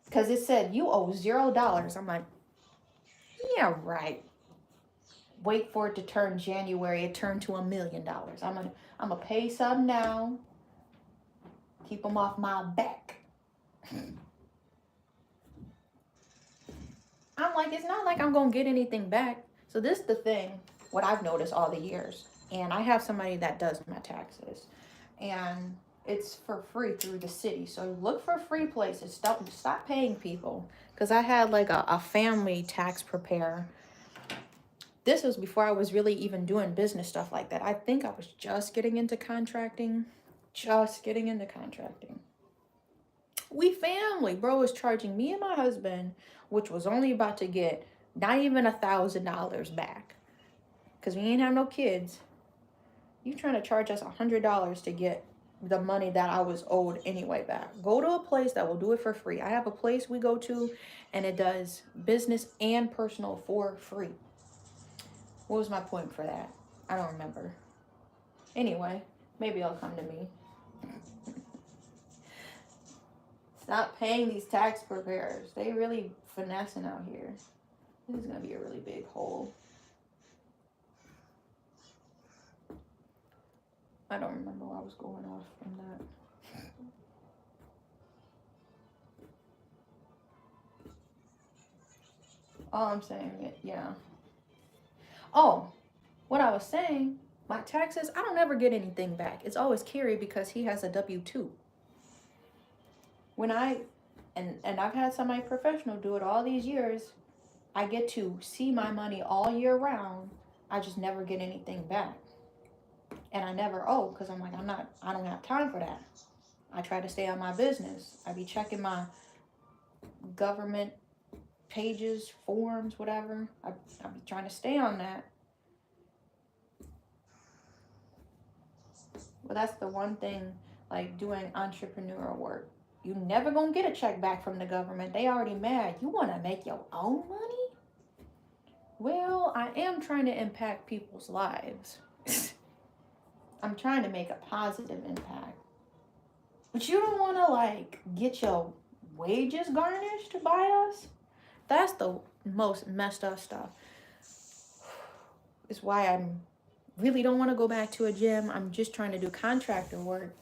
Because it said, you owe $0. I'm like, yeah, right. Wait for it to turn January. It turned to $1 million. I'm gonna pay some now. Keep them off my back. I'm like, it's not like I'm gonna get anything back. So this is the thing, what I've noticed all the years. And I have somebody that does my taxes. And it's for free through the city. So look for free places. Stop paying people. Because I had like a family tax preparer. This was before I was really even doing business stuff like that. I think I was just getting into contracting. We family. Bro was charging me and my husband, which was only about to get not even $1,000 back. Because we ain't have no kids. You trying to charge us $100 to get the money that I was owed anyway back. Go to a place that will do it for free. I have a place we go to and it does business and personal for free. What was my point for that? I don't remember. Anyway, maybe it'll come to me. Stop paying these tax preparers. They really finessing out here. This is going to be a really big hole. I don't remember where I was going off from that. All I'm saying, yeah. Oh, what I was saying, my taxes, I don't ever get anything back. It's always Kerry because he has a W-2. When and I've had somebody professional do it all these years, I get to see my money all year round. I just never get anything back. And I never owe because I'm like, I don't have time for that. I try to stay on my business. I be checking my government pages, forms, whatever. I be trying to stay on that. But that's the one thing, like doing entrepreneurial work. You never gonna get a check back from the government. They already mad. You wanna make your own money? Well, I am trying to impact people's lives. I'm trying to make a positive impact. But you don't wanna like get your wages garnished by us? That's the most messed up stuff. It's why I really don't want to go back to a gym. I'm just trying to do contractor work.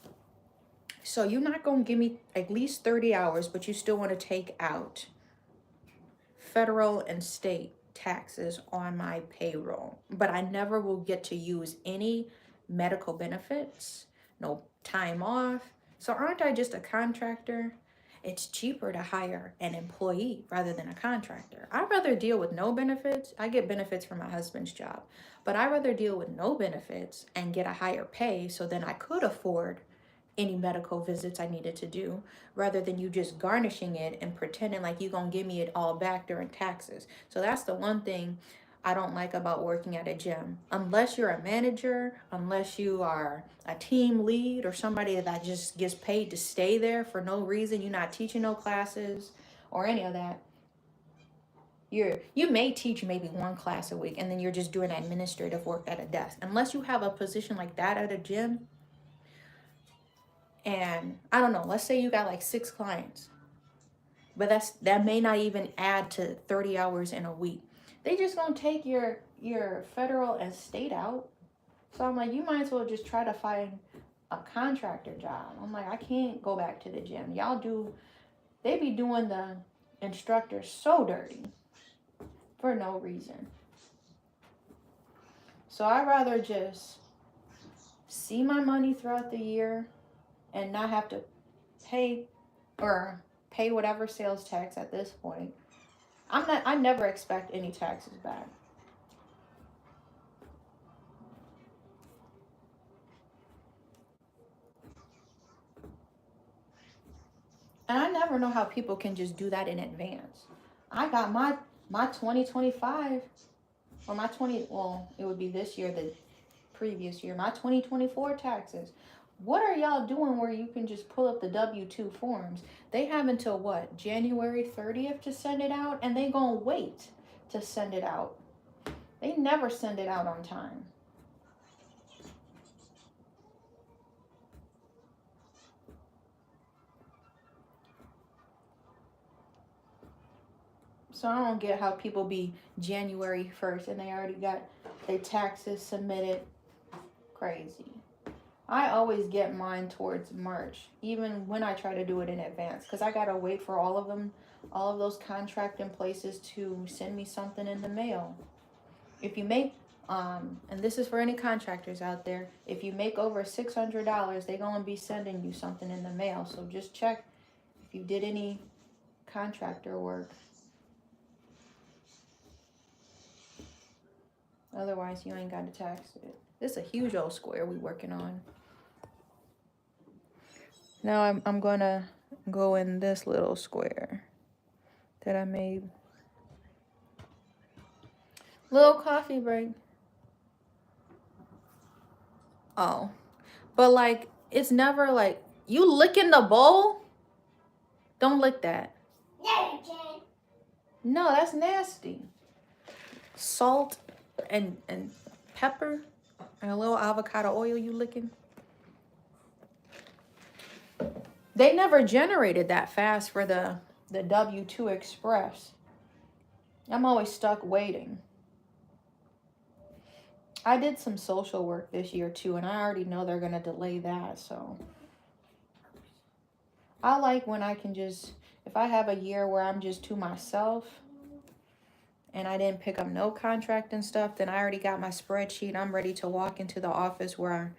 So you're not going to give me at least 30 hours, but you still want to take out federal and state taxes on my payroll. But I never will get to use any medical benefits, no time off. So aren't I just a contractor? It's cheaper to hire an employee rather than a contractor. I'd rather deal with no benefits. I get benefits from my husband's job, but I'd rather deal with no benefits and get a higher pay so then I could afford any medical visits I needed to do rather than you just garnishing it and pretending like you're going to give me it all back during taxes. So that's the one thing I don't like about working at a gym. Unless you're a manager, unless you are a team lead or somebody that just gets paid to stay there for no reason, you're not teaching no classes or any of that. You may teach maybe one class a week and then you're just doing administrative work at a desk. Unless you have a position like that at a gym, and I don't know, let's say you got like 6 clients, but that may not even add to 30 hours in a week. They just gonna take your federal and state out. So I'm like, you might as well just try to find a contractor job. I'm like, I can't go back to the gym. They be doing the instructors so dirty for no reason. So I'd rather just see my money throughout the year and not have to pay whatever sales tax at this point. I never expect any taxes back. And I never know how people can just do that in advance. I got my 2025 or my 20, well, it would be this year, the previous year, my 2024 taxes. What are y'all doing where you can just pull up the W-2 forms? They have until what, January 30th to send it out, and they gonna wait to send it out. They never send it out on time. So I don't get how people be January 1st and they already got their taxes submitted. Crazy. I always get mine towards March, even when I try to do it in advance, because I gotta wait for all of those contracting places to send me something in the mail. If you make, and this is for any contractors out there, if you make over $600, they're gonna be sending you something in the mail. So just check if you did any contractor work. Otherwise, you ain't got to tax it. This is a huge old square we working on. Now I'm gonna go in this little square that I made. Little coffee break. Oh, but like it's never like you licking the bowl. Don't lick that. No, you can't. No, that's nasty. Salt and pepper and a little avocado oil you licking. They never generated that fast for the W-2 Express. I'm always stuck waiting. I did some social work this year too, and I already know they're going to delay that. So I like when I can just, if I have a year where I'm just to myself and I didn't pick up no contract and stuff, then I already got my spreadsheet. I'm ready to walk into the office where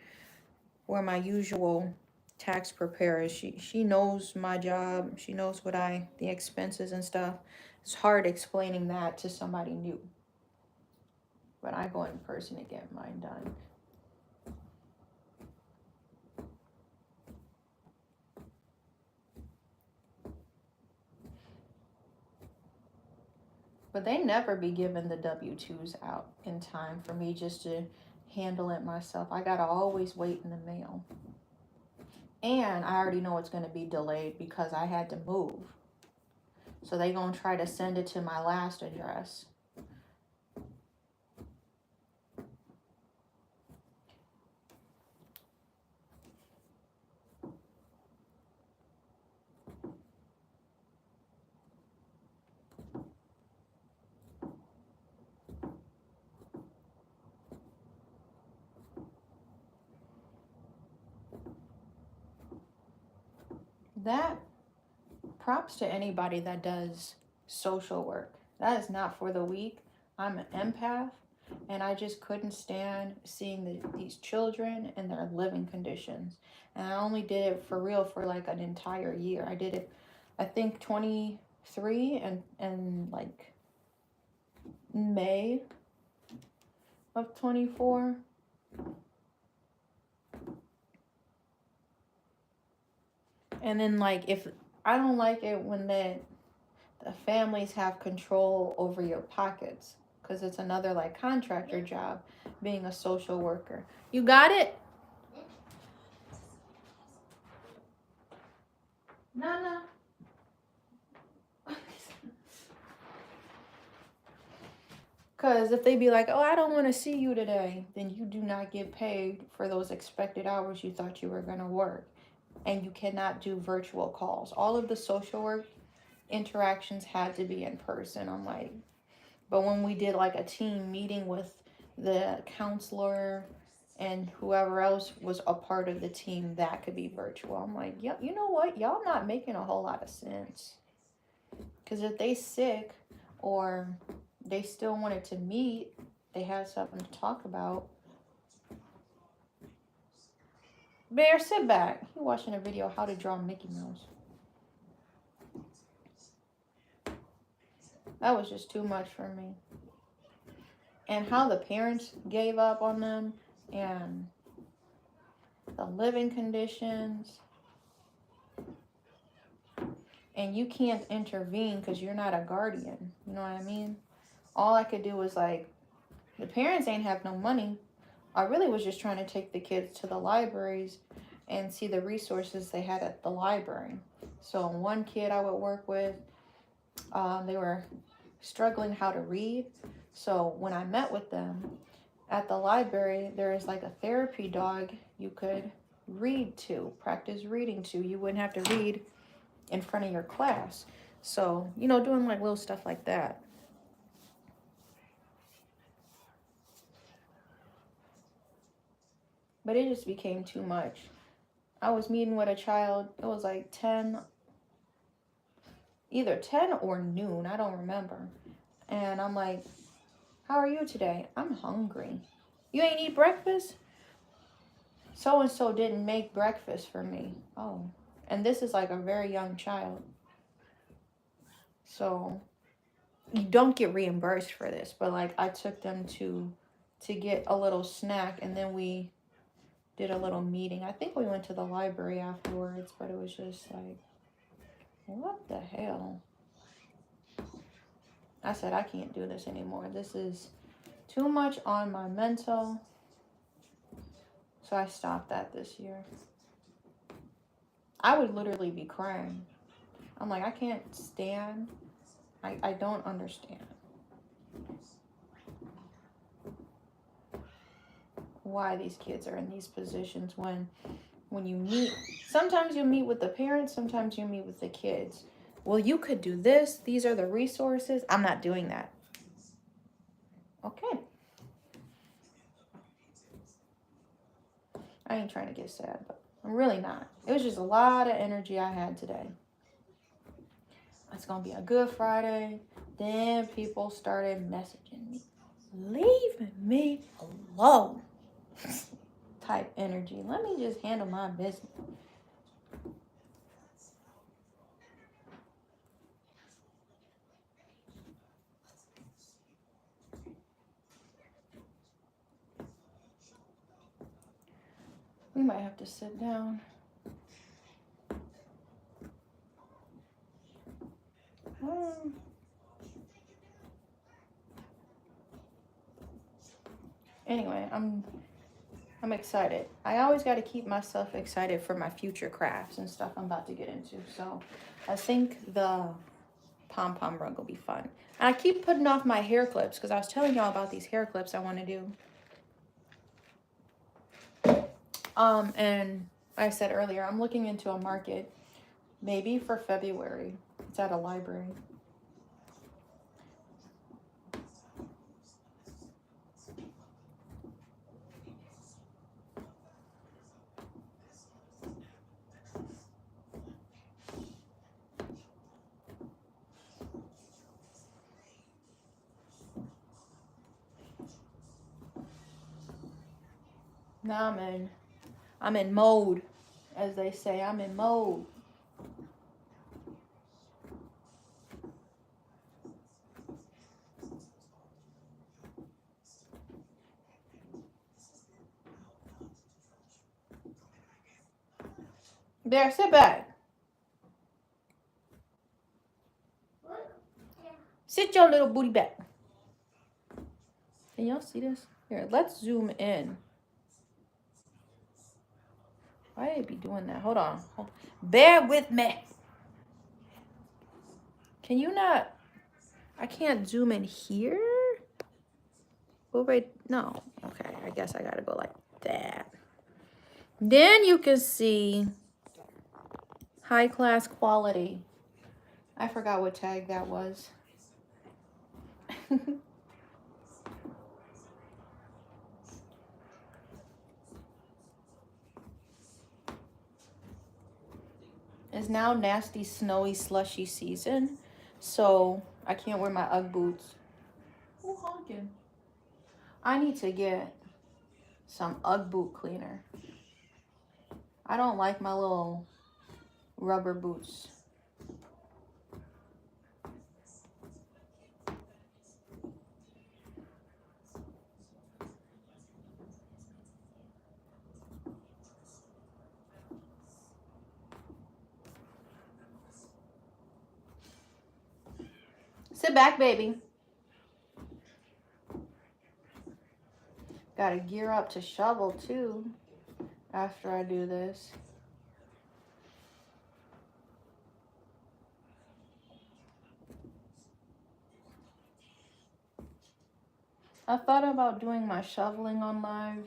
my usual tax preparer is. She knows my job. She knows what the expenses and stuff. It's hard explaining that to somebody new. But I go in person to get mine done. But they never be giving the W-2s out in time for me just to handle it myself. I gotta always wait in the mail. And I already know it's gonna be delayed because I had to move. So they gonna try to send it to my last address. That, props to anybody that does social work. That is not for the weak. I'm an empath, and I just couldn't stand seeing these children and their living conditions. And I only did it for real for like an entire year. I did it, I think 23 and like May of 24. And then like, if I don't like it when the families have control over your pockets, because it's another like contractor job being a social worker. You got it? No. Because if they be like, oh, I don't want to see you today, then you do not get paid for those expected hours you thought you were going to work. And you cannot do virtual calls. All of the social work interactions had to be in person. I'm like, but when we did like a team meeting with the counselor and whoever else was a part of the team, that could be virtual. I'm like, yep, you know what? Y'all not making a whole lot of sense. Because if they sick or they still wanted to meet, they had something to talk about. Bear, sit back. You're watching a video how to draw Mickey Mouse. That was just too much for me. And how the parents gave up on them and the living conditions. And you can't intervene because you're not a guardian. You know what I mean? All I could do was like, the parents ain't have no money. I really was just trying to take the kids to the libraries and see the resources they had at the library. So one kid I would work with, they were struggling how to read. So when I met with them at the library, there is like a therapy dog you could read to, practice reading to. You wouldn't have to read in front of your class. So, you know, doing like little stuff like that. But it just became too much. I was meeting with a child, it was like 10, either 10 or noon, I don't remember. And I'm like, how are you today? I'm hungry. You ain't eat breakfast? So-and-so didn't make breakfast for me. Oh, and this is like a very young child. So you don't get reimbursed for this, but like I took them to get a little snack, and then we did a little meeting. I think we went to the library afterwards, but it was just like, what the hell? I said, I can't do this anymore. This is too much on my mental. So I stopped that this year. I would literally be crying. I'm like, I can't stand. I don't understand why these kids are in these positions when you meet. Sometimes you meet with the parents, sometimes you meet with the kids. Well, you could do this. These are the resources. I'm not doing that. Okay. I ain't trying to get sad, but I'm really not. It was just a lot of energy I had today. It's gonna be a good Friday. Then people started messaging me, leaving me alone. Type energy. Let me just handle my business. We might have to sit down. Anyway, I'm excited. I always got to keep myself excited for my future crafts and stuff I'm about to get into. So I think the pom-pom rug will be fun. And I keep putting off my hair clips because I was telling y'all about these hair clips I want to do. And I said earlier, I'm looking into a market maybe for February. It's at a library. Now I'm in mode, as they say. I'm in mode. There, sit back. Sit your little booty back. Can y'all see this? Here, let's zoom in. Why did it be doing that? Hold on. Bear with me. Can you not? I can't zoom in here? Oh, wait. No. Okay. I guess I gotta go like that. Then you can see high class quality. I forgot what tag that was. It's now nasty, snowy, slushy season. So I can't wear my Ugg boots. Who honking? I need to get some Ugg boot cleaner. I don't like my little rubber boots. Sit back, baby. Gotta gear up to shovel too after I do this. I thought about doing my shoveling on live,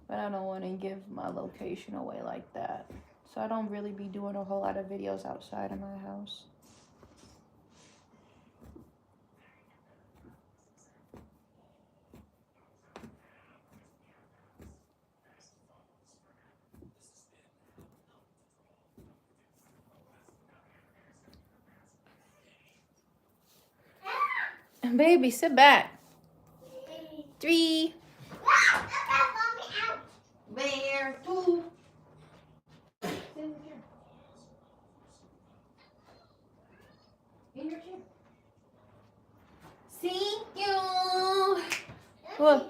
but I don't want to give my location away like that. So I don't really be doing a whole lot of videos outside of my house. Baby, sit back. 3. Bear 2. In your chair. See you. Well,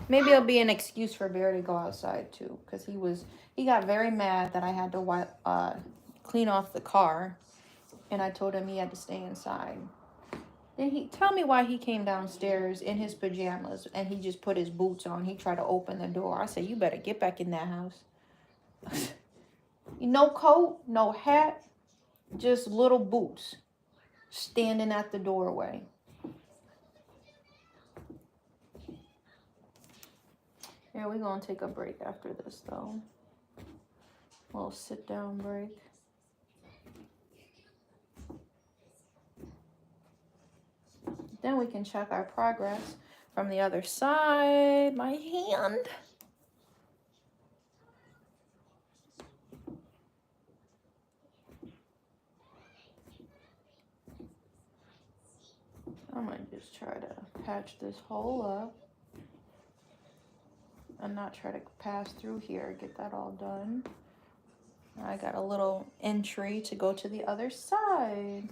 maybe it'll be an excuse for Bear to go outside too, because he got very mad that I had to clean off the car, and I told him he had to stay inside. Then he tell me why he came downstairs in his pajamas and he just put his boots on. He tried to open the door. I said, you better get back in that house. No coat, no hat, just little boots standing at the doorway. Yeah, we're going to take a break after this, though. A little sit-down break. Then we can check our progress from the other side. My hand. try to patch this hole up and not try to pass through here. Get that all done. I got a little entry to go to the other side.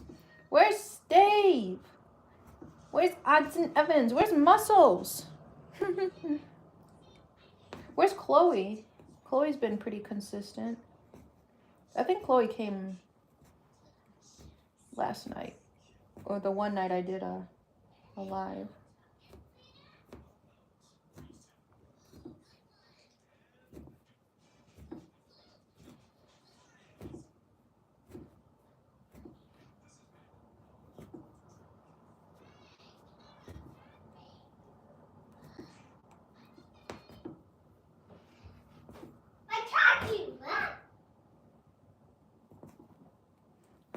Where's Dave? Where's Odson Evans? Where's Muscles? Where's Chloe? Chloe's been pretty consistent. I think Chloe came last night, or the one night I did a live. I taught you, huh?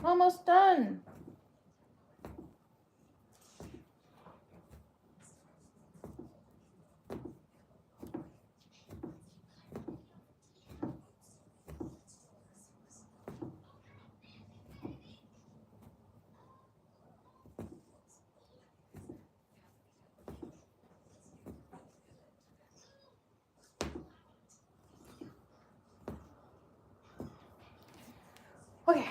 Almost done. Okay.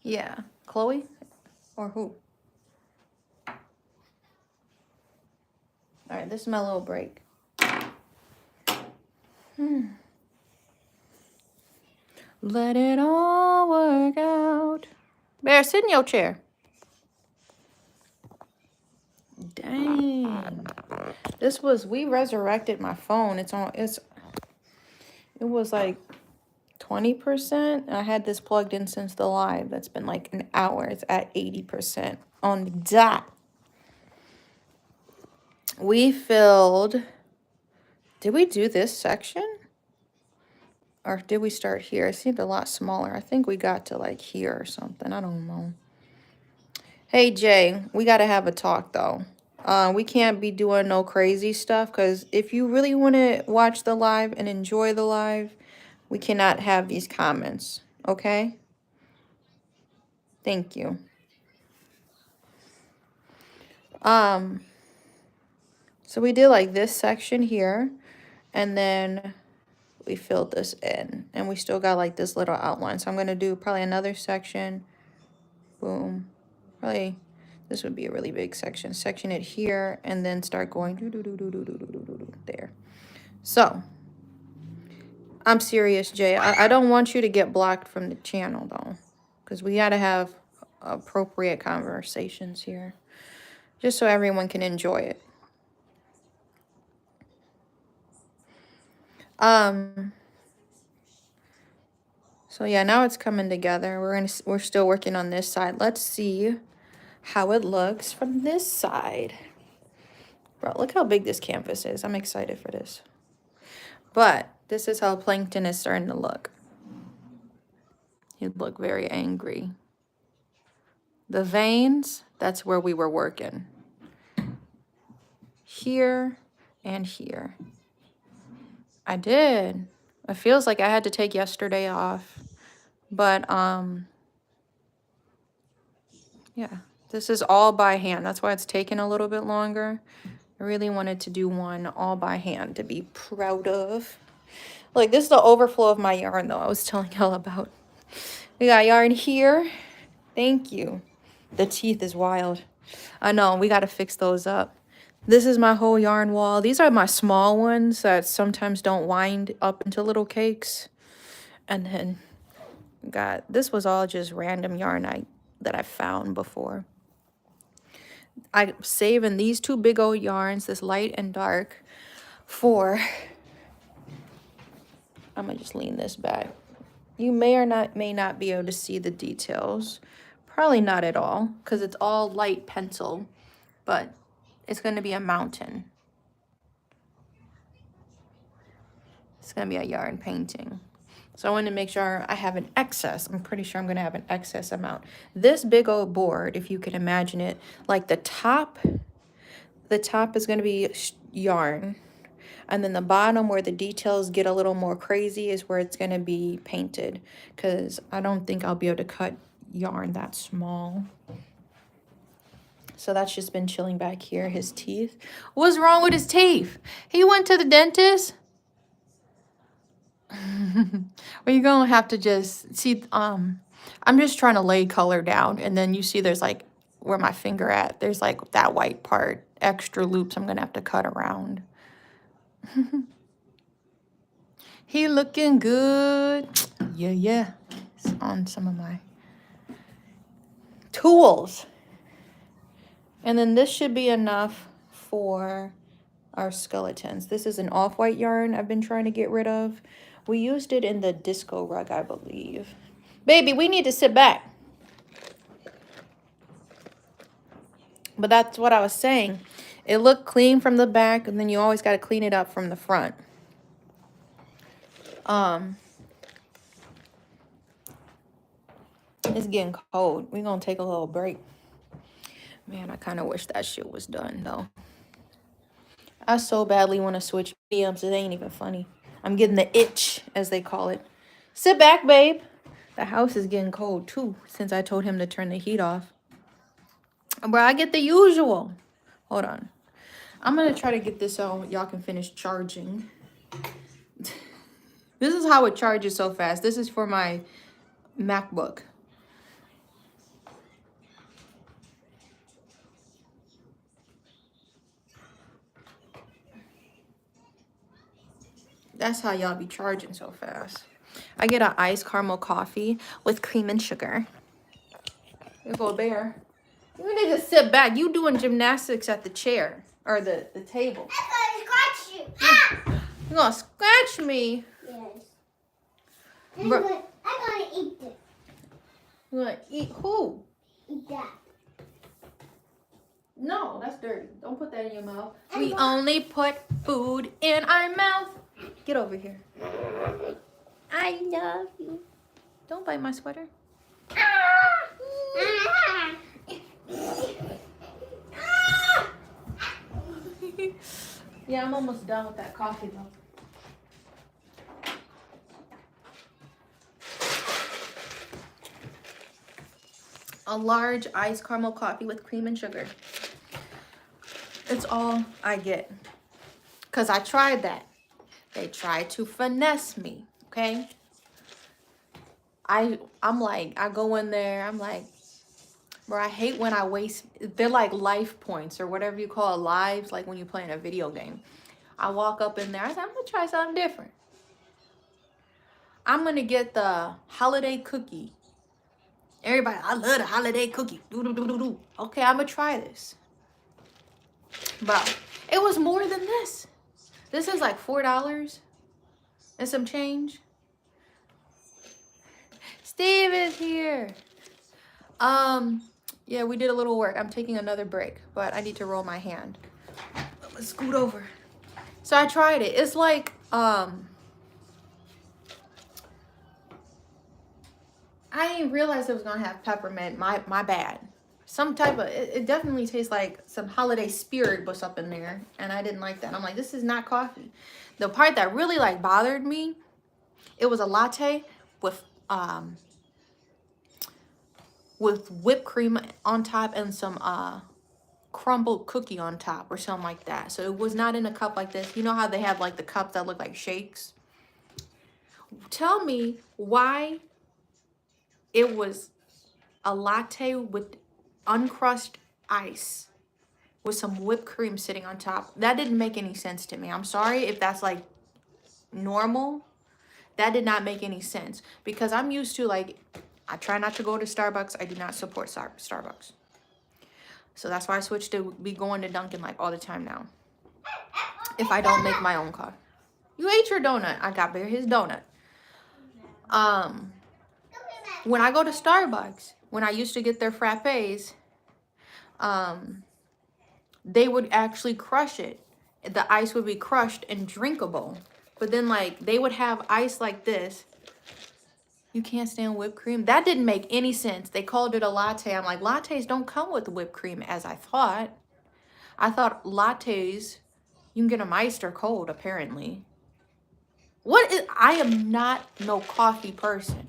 Yeah, Chloe or who? All right, this is my little break. Let it all work out. Bear, sit in your chair. Dang. We resurrected my phone. It was like 20%. I had this plugged in since the live. That's been like an hour. It's at 80% on the dot. We filled, did we do this section? Or did we start here? It seemed a lot smaller. I think we got to like here or something. I don't know. Hey, Jay, we got to have a talk though. We can't be doing no crazy stuff because if you really want to watch the live and enjoy the live, we cannot have these comments, okay? Thank you. So we did like this section here, and then we filled this in, and we still got like this little outline. So I'm gonna do probably another section. Boom. Probably this would be a really big section. Section it here, and then start going there. So I'm serious, Jay. I don't want you to get blocked from the channel though, because we got to have appropriate conversations here, just so everyone can enjoy it. So yeah, now it's coming together. We're still working on this side. Let's see how it looks from this side. Bro, look how big this canvas is. I'm excited for this. But this is how Plankton is starting to look. He'd look very angry. The veins, that's where we were working. Here and here. I did. It feels like I had to take yesterday off. But, yeah. This is all by hand. That's why it's taken a little bit longer. I really wanted to do one all by hand to be proud of. Like, this is the overflow of my yarn, though. I was telling y'all about. We got yarn here. Thank you. The teeth is wild. I know. We got to fix those up. This is my whole yarn wall. These are my small ones that sometimes don't wind up into little cakes. And then this was all just random yarn that I found before. I'm saving these two big old yarns, this light and dark, for, I'm gonna just lean this back. You may not be able to see the details. Probably not at all, because it's all light pencil, but it's gonna be a mountain. It's gonna be a yarn painting. So I wanted to make sure I have an excess. I'm pretty sure I'm gonna have an excess amount. This big old board, if you can imagine it, like the top is gonna be yarn. And then the bottom where the details get a little more crazy is where it's going to be painted. Because I don't think I'll be able to cut yarn that small. So that's just been chilling back here. His teeth. What's wrong with his teeth? He went to the dentist? Well, you're going to have to just see, I'm just trying to lay color down. And then you see there's like, where my finger at, there's like that white part, extra loops I'm going to have to cut around. He looking good. Yeah. It's on some of my tools. And then this should be enough for our skeletons. This is an off-white yarn I've been trying to get rid of. We used it in the disco rug, I believe. Baby, we need to sit back. But that's what I was saying. It looked clean from the back, and then you always got to clean it up from the front. It's getting cold. We're going to take a little break. Man, I kind of wish that shit was done, though. I so badly want to switch mediums. It ain't even funny. I'm getting the itch, as they call it. Sit back, babe. The house is getting cold, too, since I told him to turn the heat off. But I get the usual. Hold on. I'm going to try to get this so y'all can finish charging. This is how it charges so fast. This is for my MacBook. That's how y'all be charging so fast. I get an iced caramel coffee with cream and sugar. Here go Bear. You need to sit back. You doing gymnastics at the chair. Or the table. I'm gonna scratch you. Ah! You gonna scratch me? Yes. I'm Bro. gonna eat this. You gonna eat who? Eat that. No, that's dirty. Don't put that in your mouth. We only put food in our mouth. Get over here. I love you. Don't bite my sweater. Yeah, I'm almost done with that coffee though. A large iced caramel coffee with cream and sugar. It's all I get. Because I tried that. They tried to finesse me, okay? I'm like, I go in there, I'm like, bro, I hate when I waste, they're like life points or whatever you call it, lives, like when you're playing a video game. I walk up in there, I said, I'm going to try something different. I'm going to get the holiday cookie. Everybody, I love the holiday cookie. Do. Okay, I'm going to try this. Bro, it was more than this. This is like $4 and some change. Steve is here. Yeah, we did a little work. I'm taking another break, but I need to roll my hand. Let's scoot over. So I tried it. It's like, I didn't realize it was gonna have peppermint. My bad. Some type of, it definitely tastes like some holiday spirit was up in there, and I didn't like that. I'm like, this is not coffee. The part that really like bothered me, it was a latte with whipped cream on top and some crumbled cookie on top or something like that. So it was not in a cup like this. You know how they have like the cups that look like shakes? Tell me why it was a latte with uncrushed ice with some whipped cream sitting on top. That didn't make any sense to me. I'm sorry if that's like normal. That did not make any sense because I'm used to like, I try not to go to Starbucks. I do not support Starbucks. So that's why I switched to be going to Dunkin' like all the time now. If I don't make my own coffee. You ate your donut. I got Bear his donut. When I go to Starbucks, when I used to get their frappes, they would actually crush it. The ice would be crushed and drinkable. But then like they would have ice like this. You can't stand whipped cream? That didn't make any sense. They called it a latte. I'm like, lattes don't come with whipped cream as I thought. I thought lattes, You can get them iced or cold, apparently. What is... I am not no coffee person.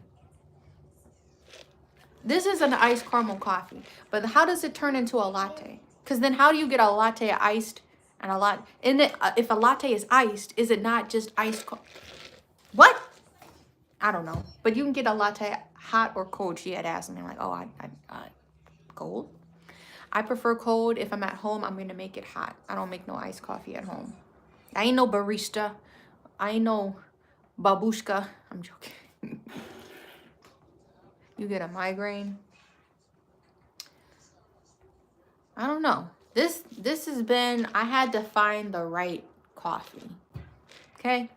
This is an iced caramel coffee. But how does it turn into a latte? Because then how do you get a latte iced and a latte? And if a latte is iced, is it not just iced? What? I don't know. But you can get a latte hot or cold. She had asked me, like, oh, I cold? I prefer cold. If I'm at home, I'm going to make it hot. I don't make no iced coffee at home. I ain't no barista. I ain't no babushka. I'm joking. You get a migraine. I don't know. This has been, I had to find the right coffee. Okay?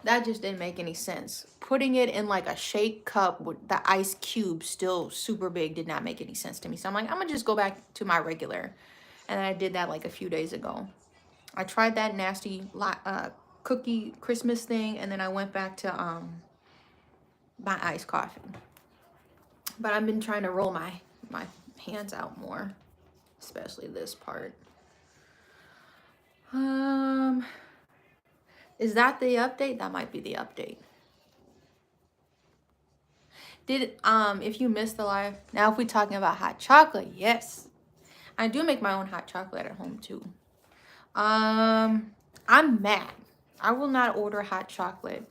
That just didn't make any sense. Putting it in like a shake cup with the ice cube still super big did not make any sense to me. So I'm like, I'm going to just go back to my regular. And I did that like a few days ago. I tried that nasty cookie Christmas thing. And then I went back to my iced coffee. But I've been trying to roll my hands out more. Especially this part. Is that the update? That might be the update. If you missed the live, now if we're talking about hot chocolate, yes. I do make my own hot chocolate at home too. I'm mad. I will not order hot chocolate.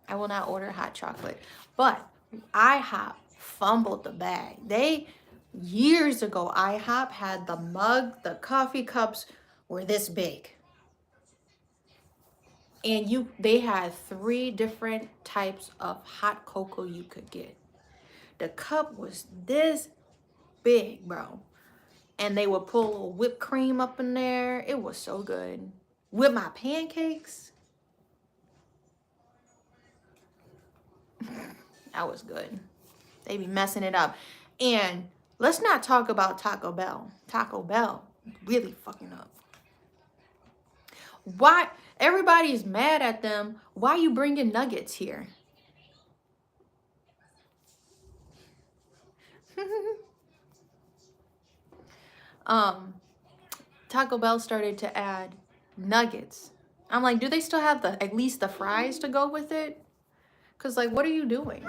I will not order hot chocolate. But IHOP fumbled the bag. Years ago, IHOP had the mug, the coffee cups were this big. And they had 3 different types of hot cocoa you could get. The cup was this big, bro. And they would put a little whipped cream up in there. It was so good. With my pancakes. That was good. They be messing it up. And let's not talk about Taco Bell. Taco Bell really fucking up. Why? Everybody's mad at them. Why you bringing nuggets here? Taco Bell started to add nuggets. I'm like, do they still have at least the fries to go with it? Cause like, what are you doing?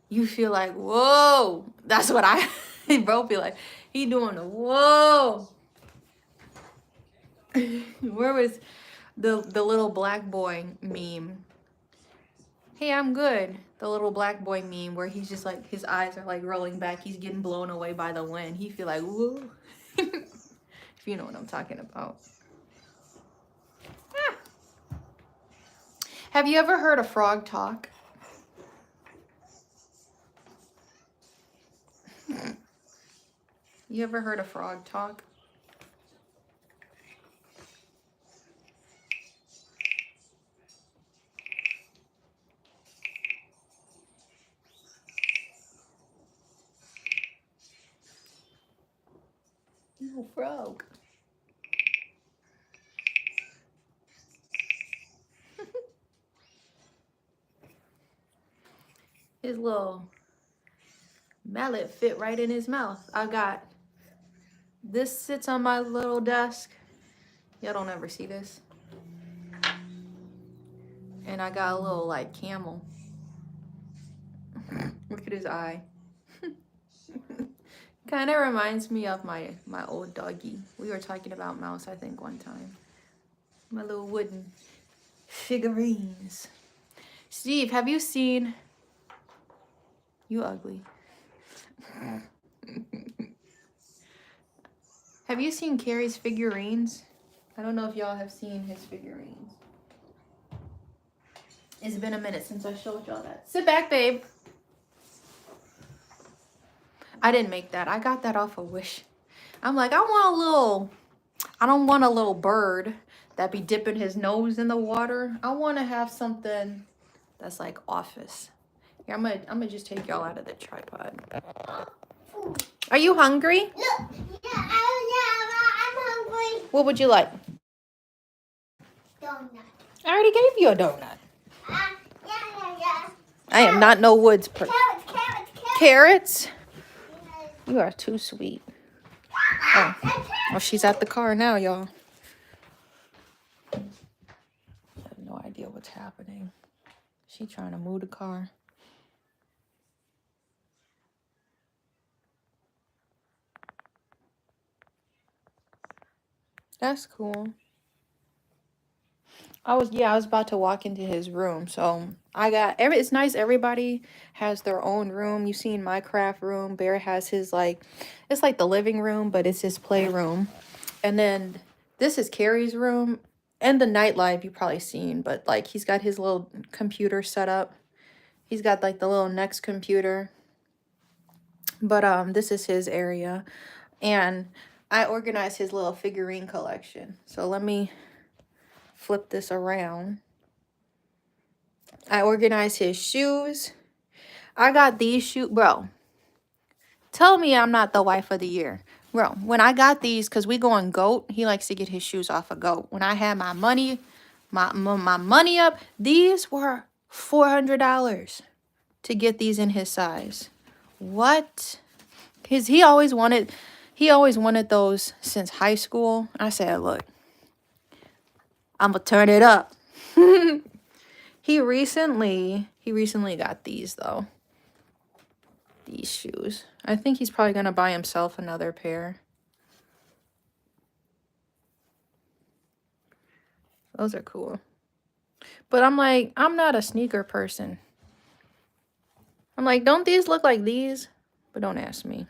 You feel like, whoa. That's what bro feel like. He doing a whoa. Where was the little black boy meme? Hey, I'm good. The little black boy meme where he's just like, his eyes are like rolling back. He's getting blown away by the wind. He feel like, whoa. If you know what I'm talking about. Ah. Have you ever heard a frog talk? You ever heard a frog talk? No frog. His little mallet fit right in his mouth. I got this sits on my little desk. Y'all don't ever see this. And I got a little like camel. Look at his eye. Kind of reminds me of my old doggy. We were talking about Mouse, I think, one time. My little wooden figurines. Steve, have you seen... You ugly. Have you seen Carrie's figurines? I don't know if y'all have seen his figurines. It's been a minute since I showed y'all that. Sit back, babe. I didn't make that. I got that off of Wish. I'm like, I don't want a little bird that be dipping his nose in the water. I want to have something that's like Office. Here, I'm gonna just take y'all out of the tripod. Are you hungry? Look, I'm hungry. What would you like? Donut. I already gave you a donut. Yeah. I am not no woods person. Carrots. carrots? You are too sweet. Oh, well, she's at the car now, y'all. I have no idea what's happening. She trying to move the car. That's cool. I was about to walk into his room. So I got it's nice everybody has their own room. You seen my craft room. Bear has his it's like the living room, but it's his playroom. And then this is Carrie's room and the nightlife you probably seen, but like he's got his little computer set up. He's got like the little Next computer. But this is his area. And I organized his little figurine collection. So let me flip this around. I organized his shoes. I got these shoes. Bro, tell me I'm not the wife of the year. Bro, when I got these, because we go on GOAT, he likes to get his shoes off of GOAT. When I had my money, my money up, these were $400 to get these in his size. What? Because he always wanted those since high school. I said, look, I'm going to turn it up. He recently got these though. These shoes. I think he's probably going to buy himself another pair. Those are cool. But I'm like, I'm not a sneaker person. I'm like, don't these look like these? But don't ask me.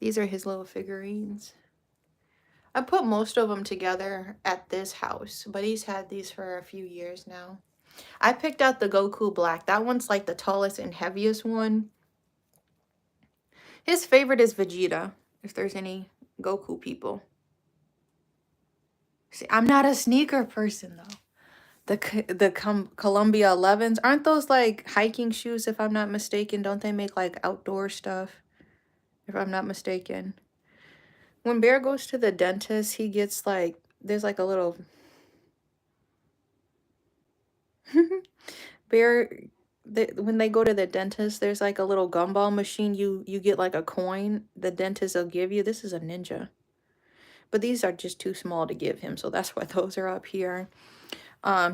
These are his little figurines. I put most of them together at this house, but he's had these for a few years now. I picked out the Goku Black. That one's like the tallest and heaviest one. His favorite is Vegeta, if there's any Goku people. See, I'm not a sneaker person, though. The Columbia 11s, aren't those like hiking shoes, if I'm not mistaken? Don't they make like outdoor stuff, if I'm not mistaken? When Bear goes to the dentist, he gets like, there's like a little... Bear, when they go to the dentist, there's like a little gumball machine. You get like a coin the dentist will give you. This is a Ninja. But these are just too small to give him, so that's why those are up here.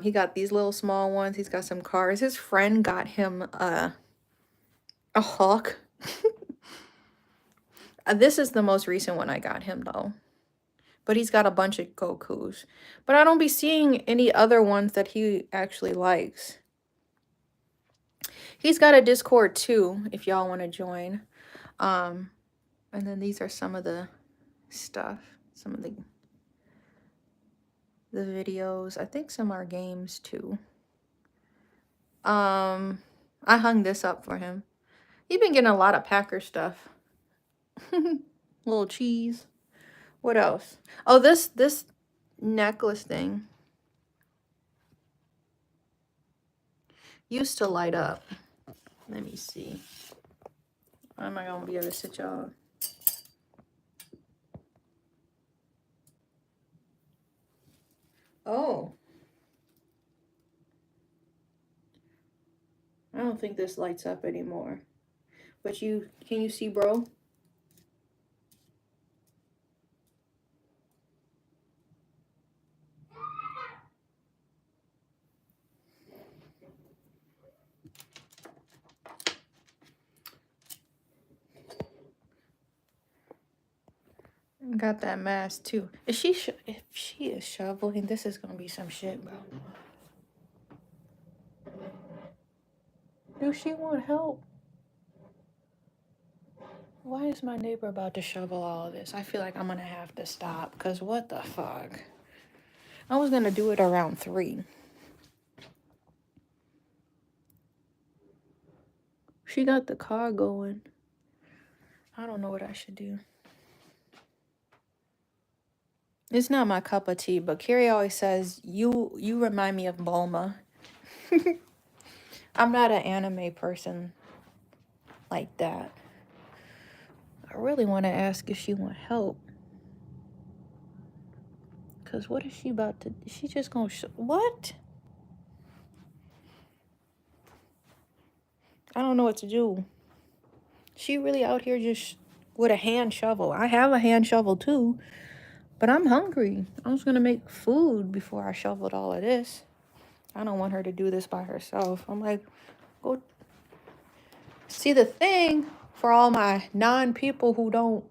He got these little small ones. He's got some cars. His friend got him a hawk. This is the most recent one I got him, though. But he's got a bunch of Gokus. But I don't be seeing any other ones that he actually likes. He's got a Discord, too, if y'all want to join. And then these are some of the stuff. Some of the videos. I think some are games, too. I hung this up for him. He's been getting a lot of Packer stuff. Little cheese. What else? Oh, this necklace thing used to light up. Let me see. Am I gonna be able to sit y'all? Oh. I don't think this lights up anymore. But can you see, bro? Got that mask too. If she is shoveling, this is gonna be some shit, bro. Do she want help? Why is my neighbor about to shovel all of this? I feel like I'm gonna have to stop, because what the fuck? I was gonna do it around 3. She got the car going. I don't know what I should do. It's not my cup of tea, but Carrie always says, you remind me of Bulma. I'm not an anime person like that. I really want to ask if she want help. Because what is she about to... Is she just going to... What? I don't know what to do. She really out here just with a hand shovel. I have a hand shovel too, but I'm hungry. I was gonna make food before I shoveled all of this. I don't want her to do this by herself. I'm like, go. See, the thing for all my non-people who don't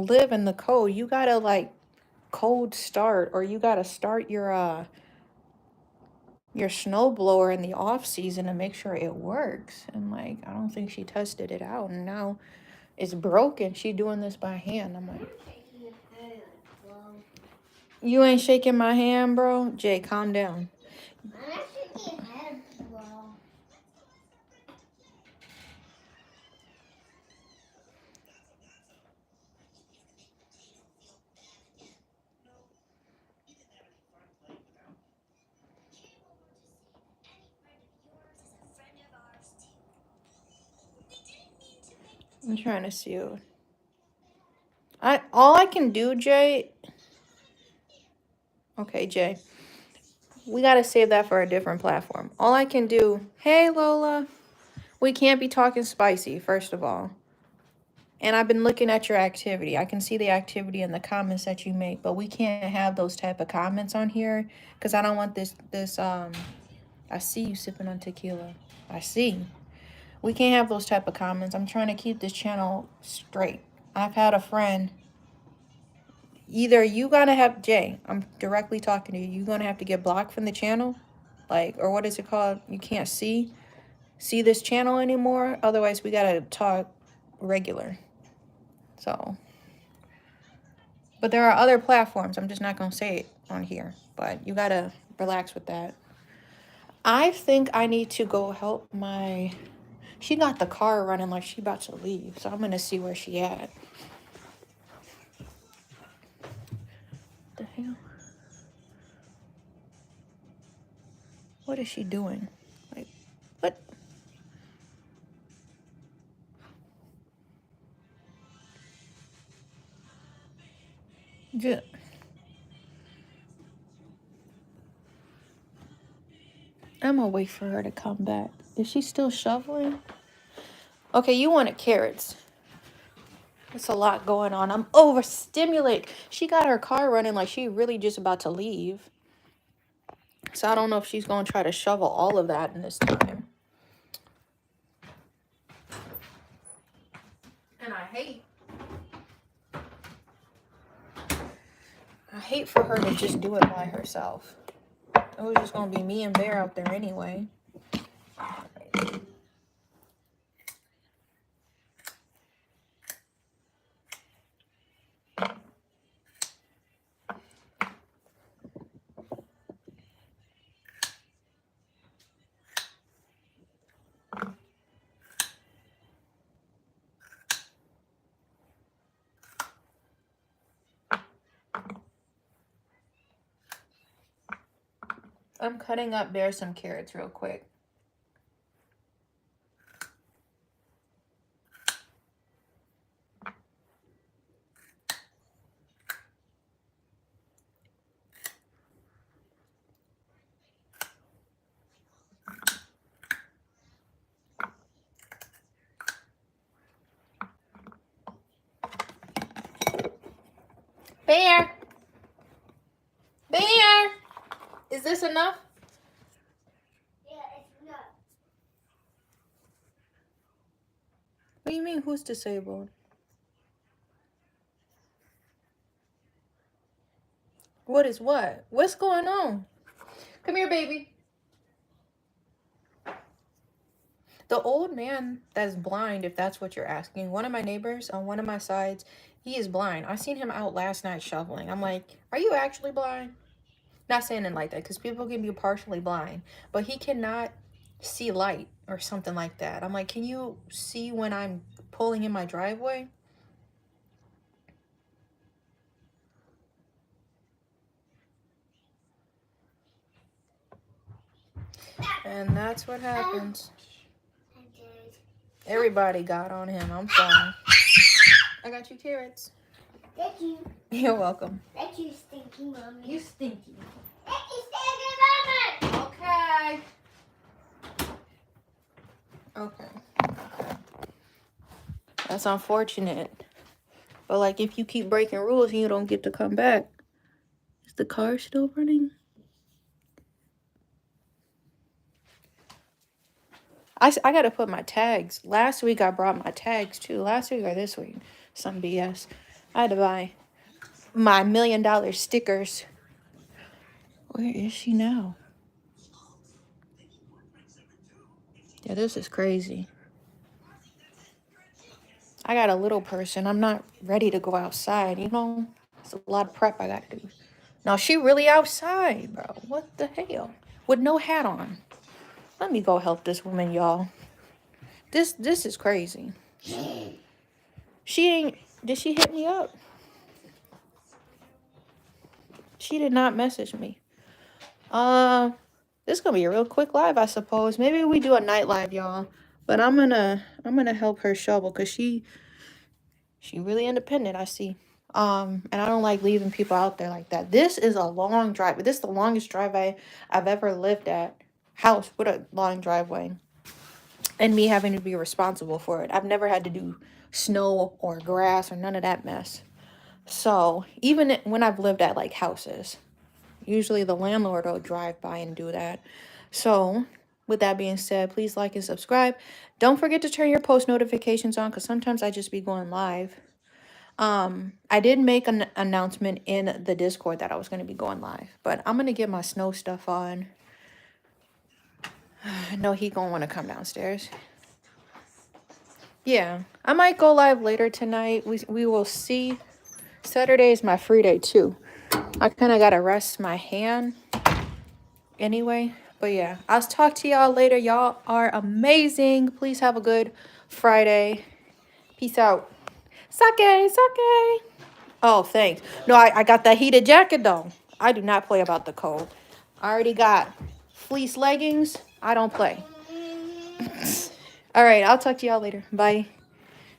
live in the code, you gotta like cold start, or you gotta start your snowblower in the off season to make sure it works. And like, I don't think she tested it out, and now it's broken. She doing this by hand. I'm like, you ain't shaking my hand, bro. Jay, calm down. I'm trying to see what all I can do, Jay. Okay, Jay. We gotta save that for a different platform. All I can do, hey Lola, we can't be talking spicy, first of all. And I've been looking at your activity. I can see the activity in the comments that you make, but we can't have those type of comments on here because I don't want this I see you sipping on tequila. I see. We can't have those type of comments. I'm trying to keep this channel straight. I've had a friend. Either you gotta have, Jay, I'm directly talking to you. You're gonna have to get blocked from the channel. Like, or what is it called? You can't see this channel anymore. Otherwise, we gotta talk regular. So, but there are other platforms. I'm just not gonna say it on here. But you gotta relax with that. I think I need to go help my... She got the car running like she about to leave. So I'm gonna see where she at. The hell? What is she doing? Like, what? Just... I'm gonna wait for her to come back. Is she still shoveling? Okay, you wanted carrots. It's a lot going on. I'm overstimulated. She got her car running like she really just about to leave. So I don't know if she's going to try to shovel all of that in this time. And I hate for her to just do it by herself. It was just going to be me and Bear out there anyway. I'm cutting up Bear some carrots real quick. Bear! Bear! Is this enough? Yeah, it's enough. What do you mean, who's disabled? What is what? What's going on? Come here, baby. The old man that's blind, if that's what you're asking, one of my neighbors on one of my sides, he is blind. I seen him out last night shoveling. I'm like, are you actually blind? Not saying it like that, because people can be partially blind, but he cannot see light or something like that. I'm like, can you see when I'm pulling in my driveway? And that's what happens. Everybody got on him. I'm sorry. I got you carrots. Thank you. You're welcome. Thank you, stinky mommy. You stinky. Thank you, stinky mommy. Okay. That's unfortunate. But like, if you keep breaking rules and you don't get to come back, is the car still running? I gotta put my tags. Last week I brought my tags too. Last week or this week? Some BS. I had to buy my $1 million stickers. Where is she now? Yeah, this is crazy. I got a little person. I'm not ready to go outside, you know? It's a lot of prep I gotta do. Now she really outside, bro. What the hell? With no hat on. Let me go help this woman, y'all. This is crazy. She ain't... Did she hit me up? She did not message me. This is gonna be a real quick live, I suppose. Maybe we do a night live, y'all. But I'm gonna help her shovel because she really independent, I see. And I don't like leaving people out there like that. This is a long drive. This is the longest driveway I've ever lived at. House with a long driveway. And me having to be responsible for it. I've never had to do snow or grass or none of that mess. So even when I've lived at like houses, usually the landlord will drive by and do that. So with that being said, please like and subscribe. Don't forget to turn your post notifications on because sometimes I just be going live. I did make an announcement in the Discord that I was going to be going live, but I'm going to get my snow stuff on. I know he going to want to come downstairs. Yeah, I might go live later tonight. We will see. Saturday is my free day too. I kind of got to rest my hand anyway. But yeah, I'll talk to y'all later. Y'all are amazing. Please have a good Friday. Peace out. Sake, sake. Oh, thanks. No, I got that heated jacket though. I do not play about the cold. I already got fleece leggings. I don't play. All right, I'll talk to y'all later. Bye.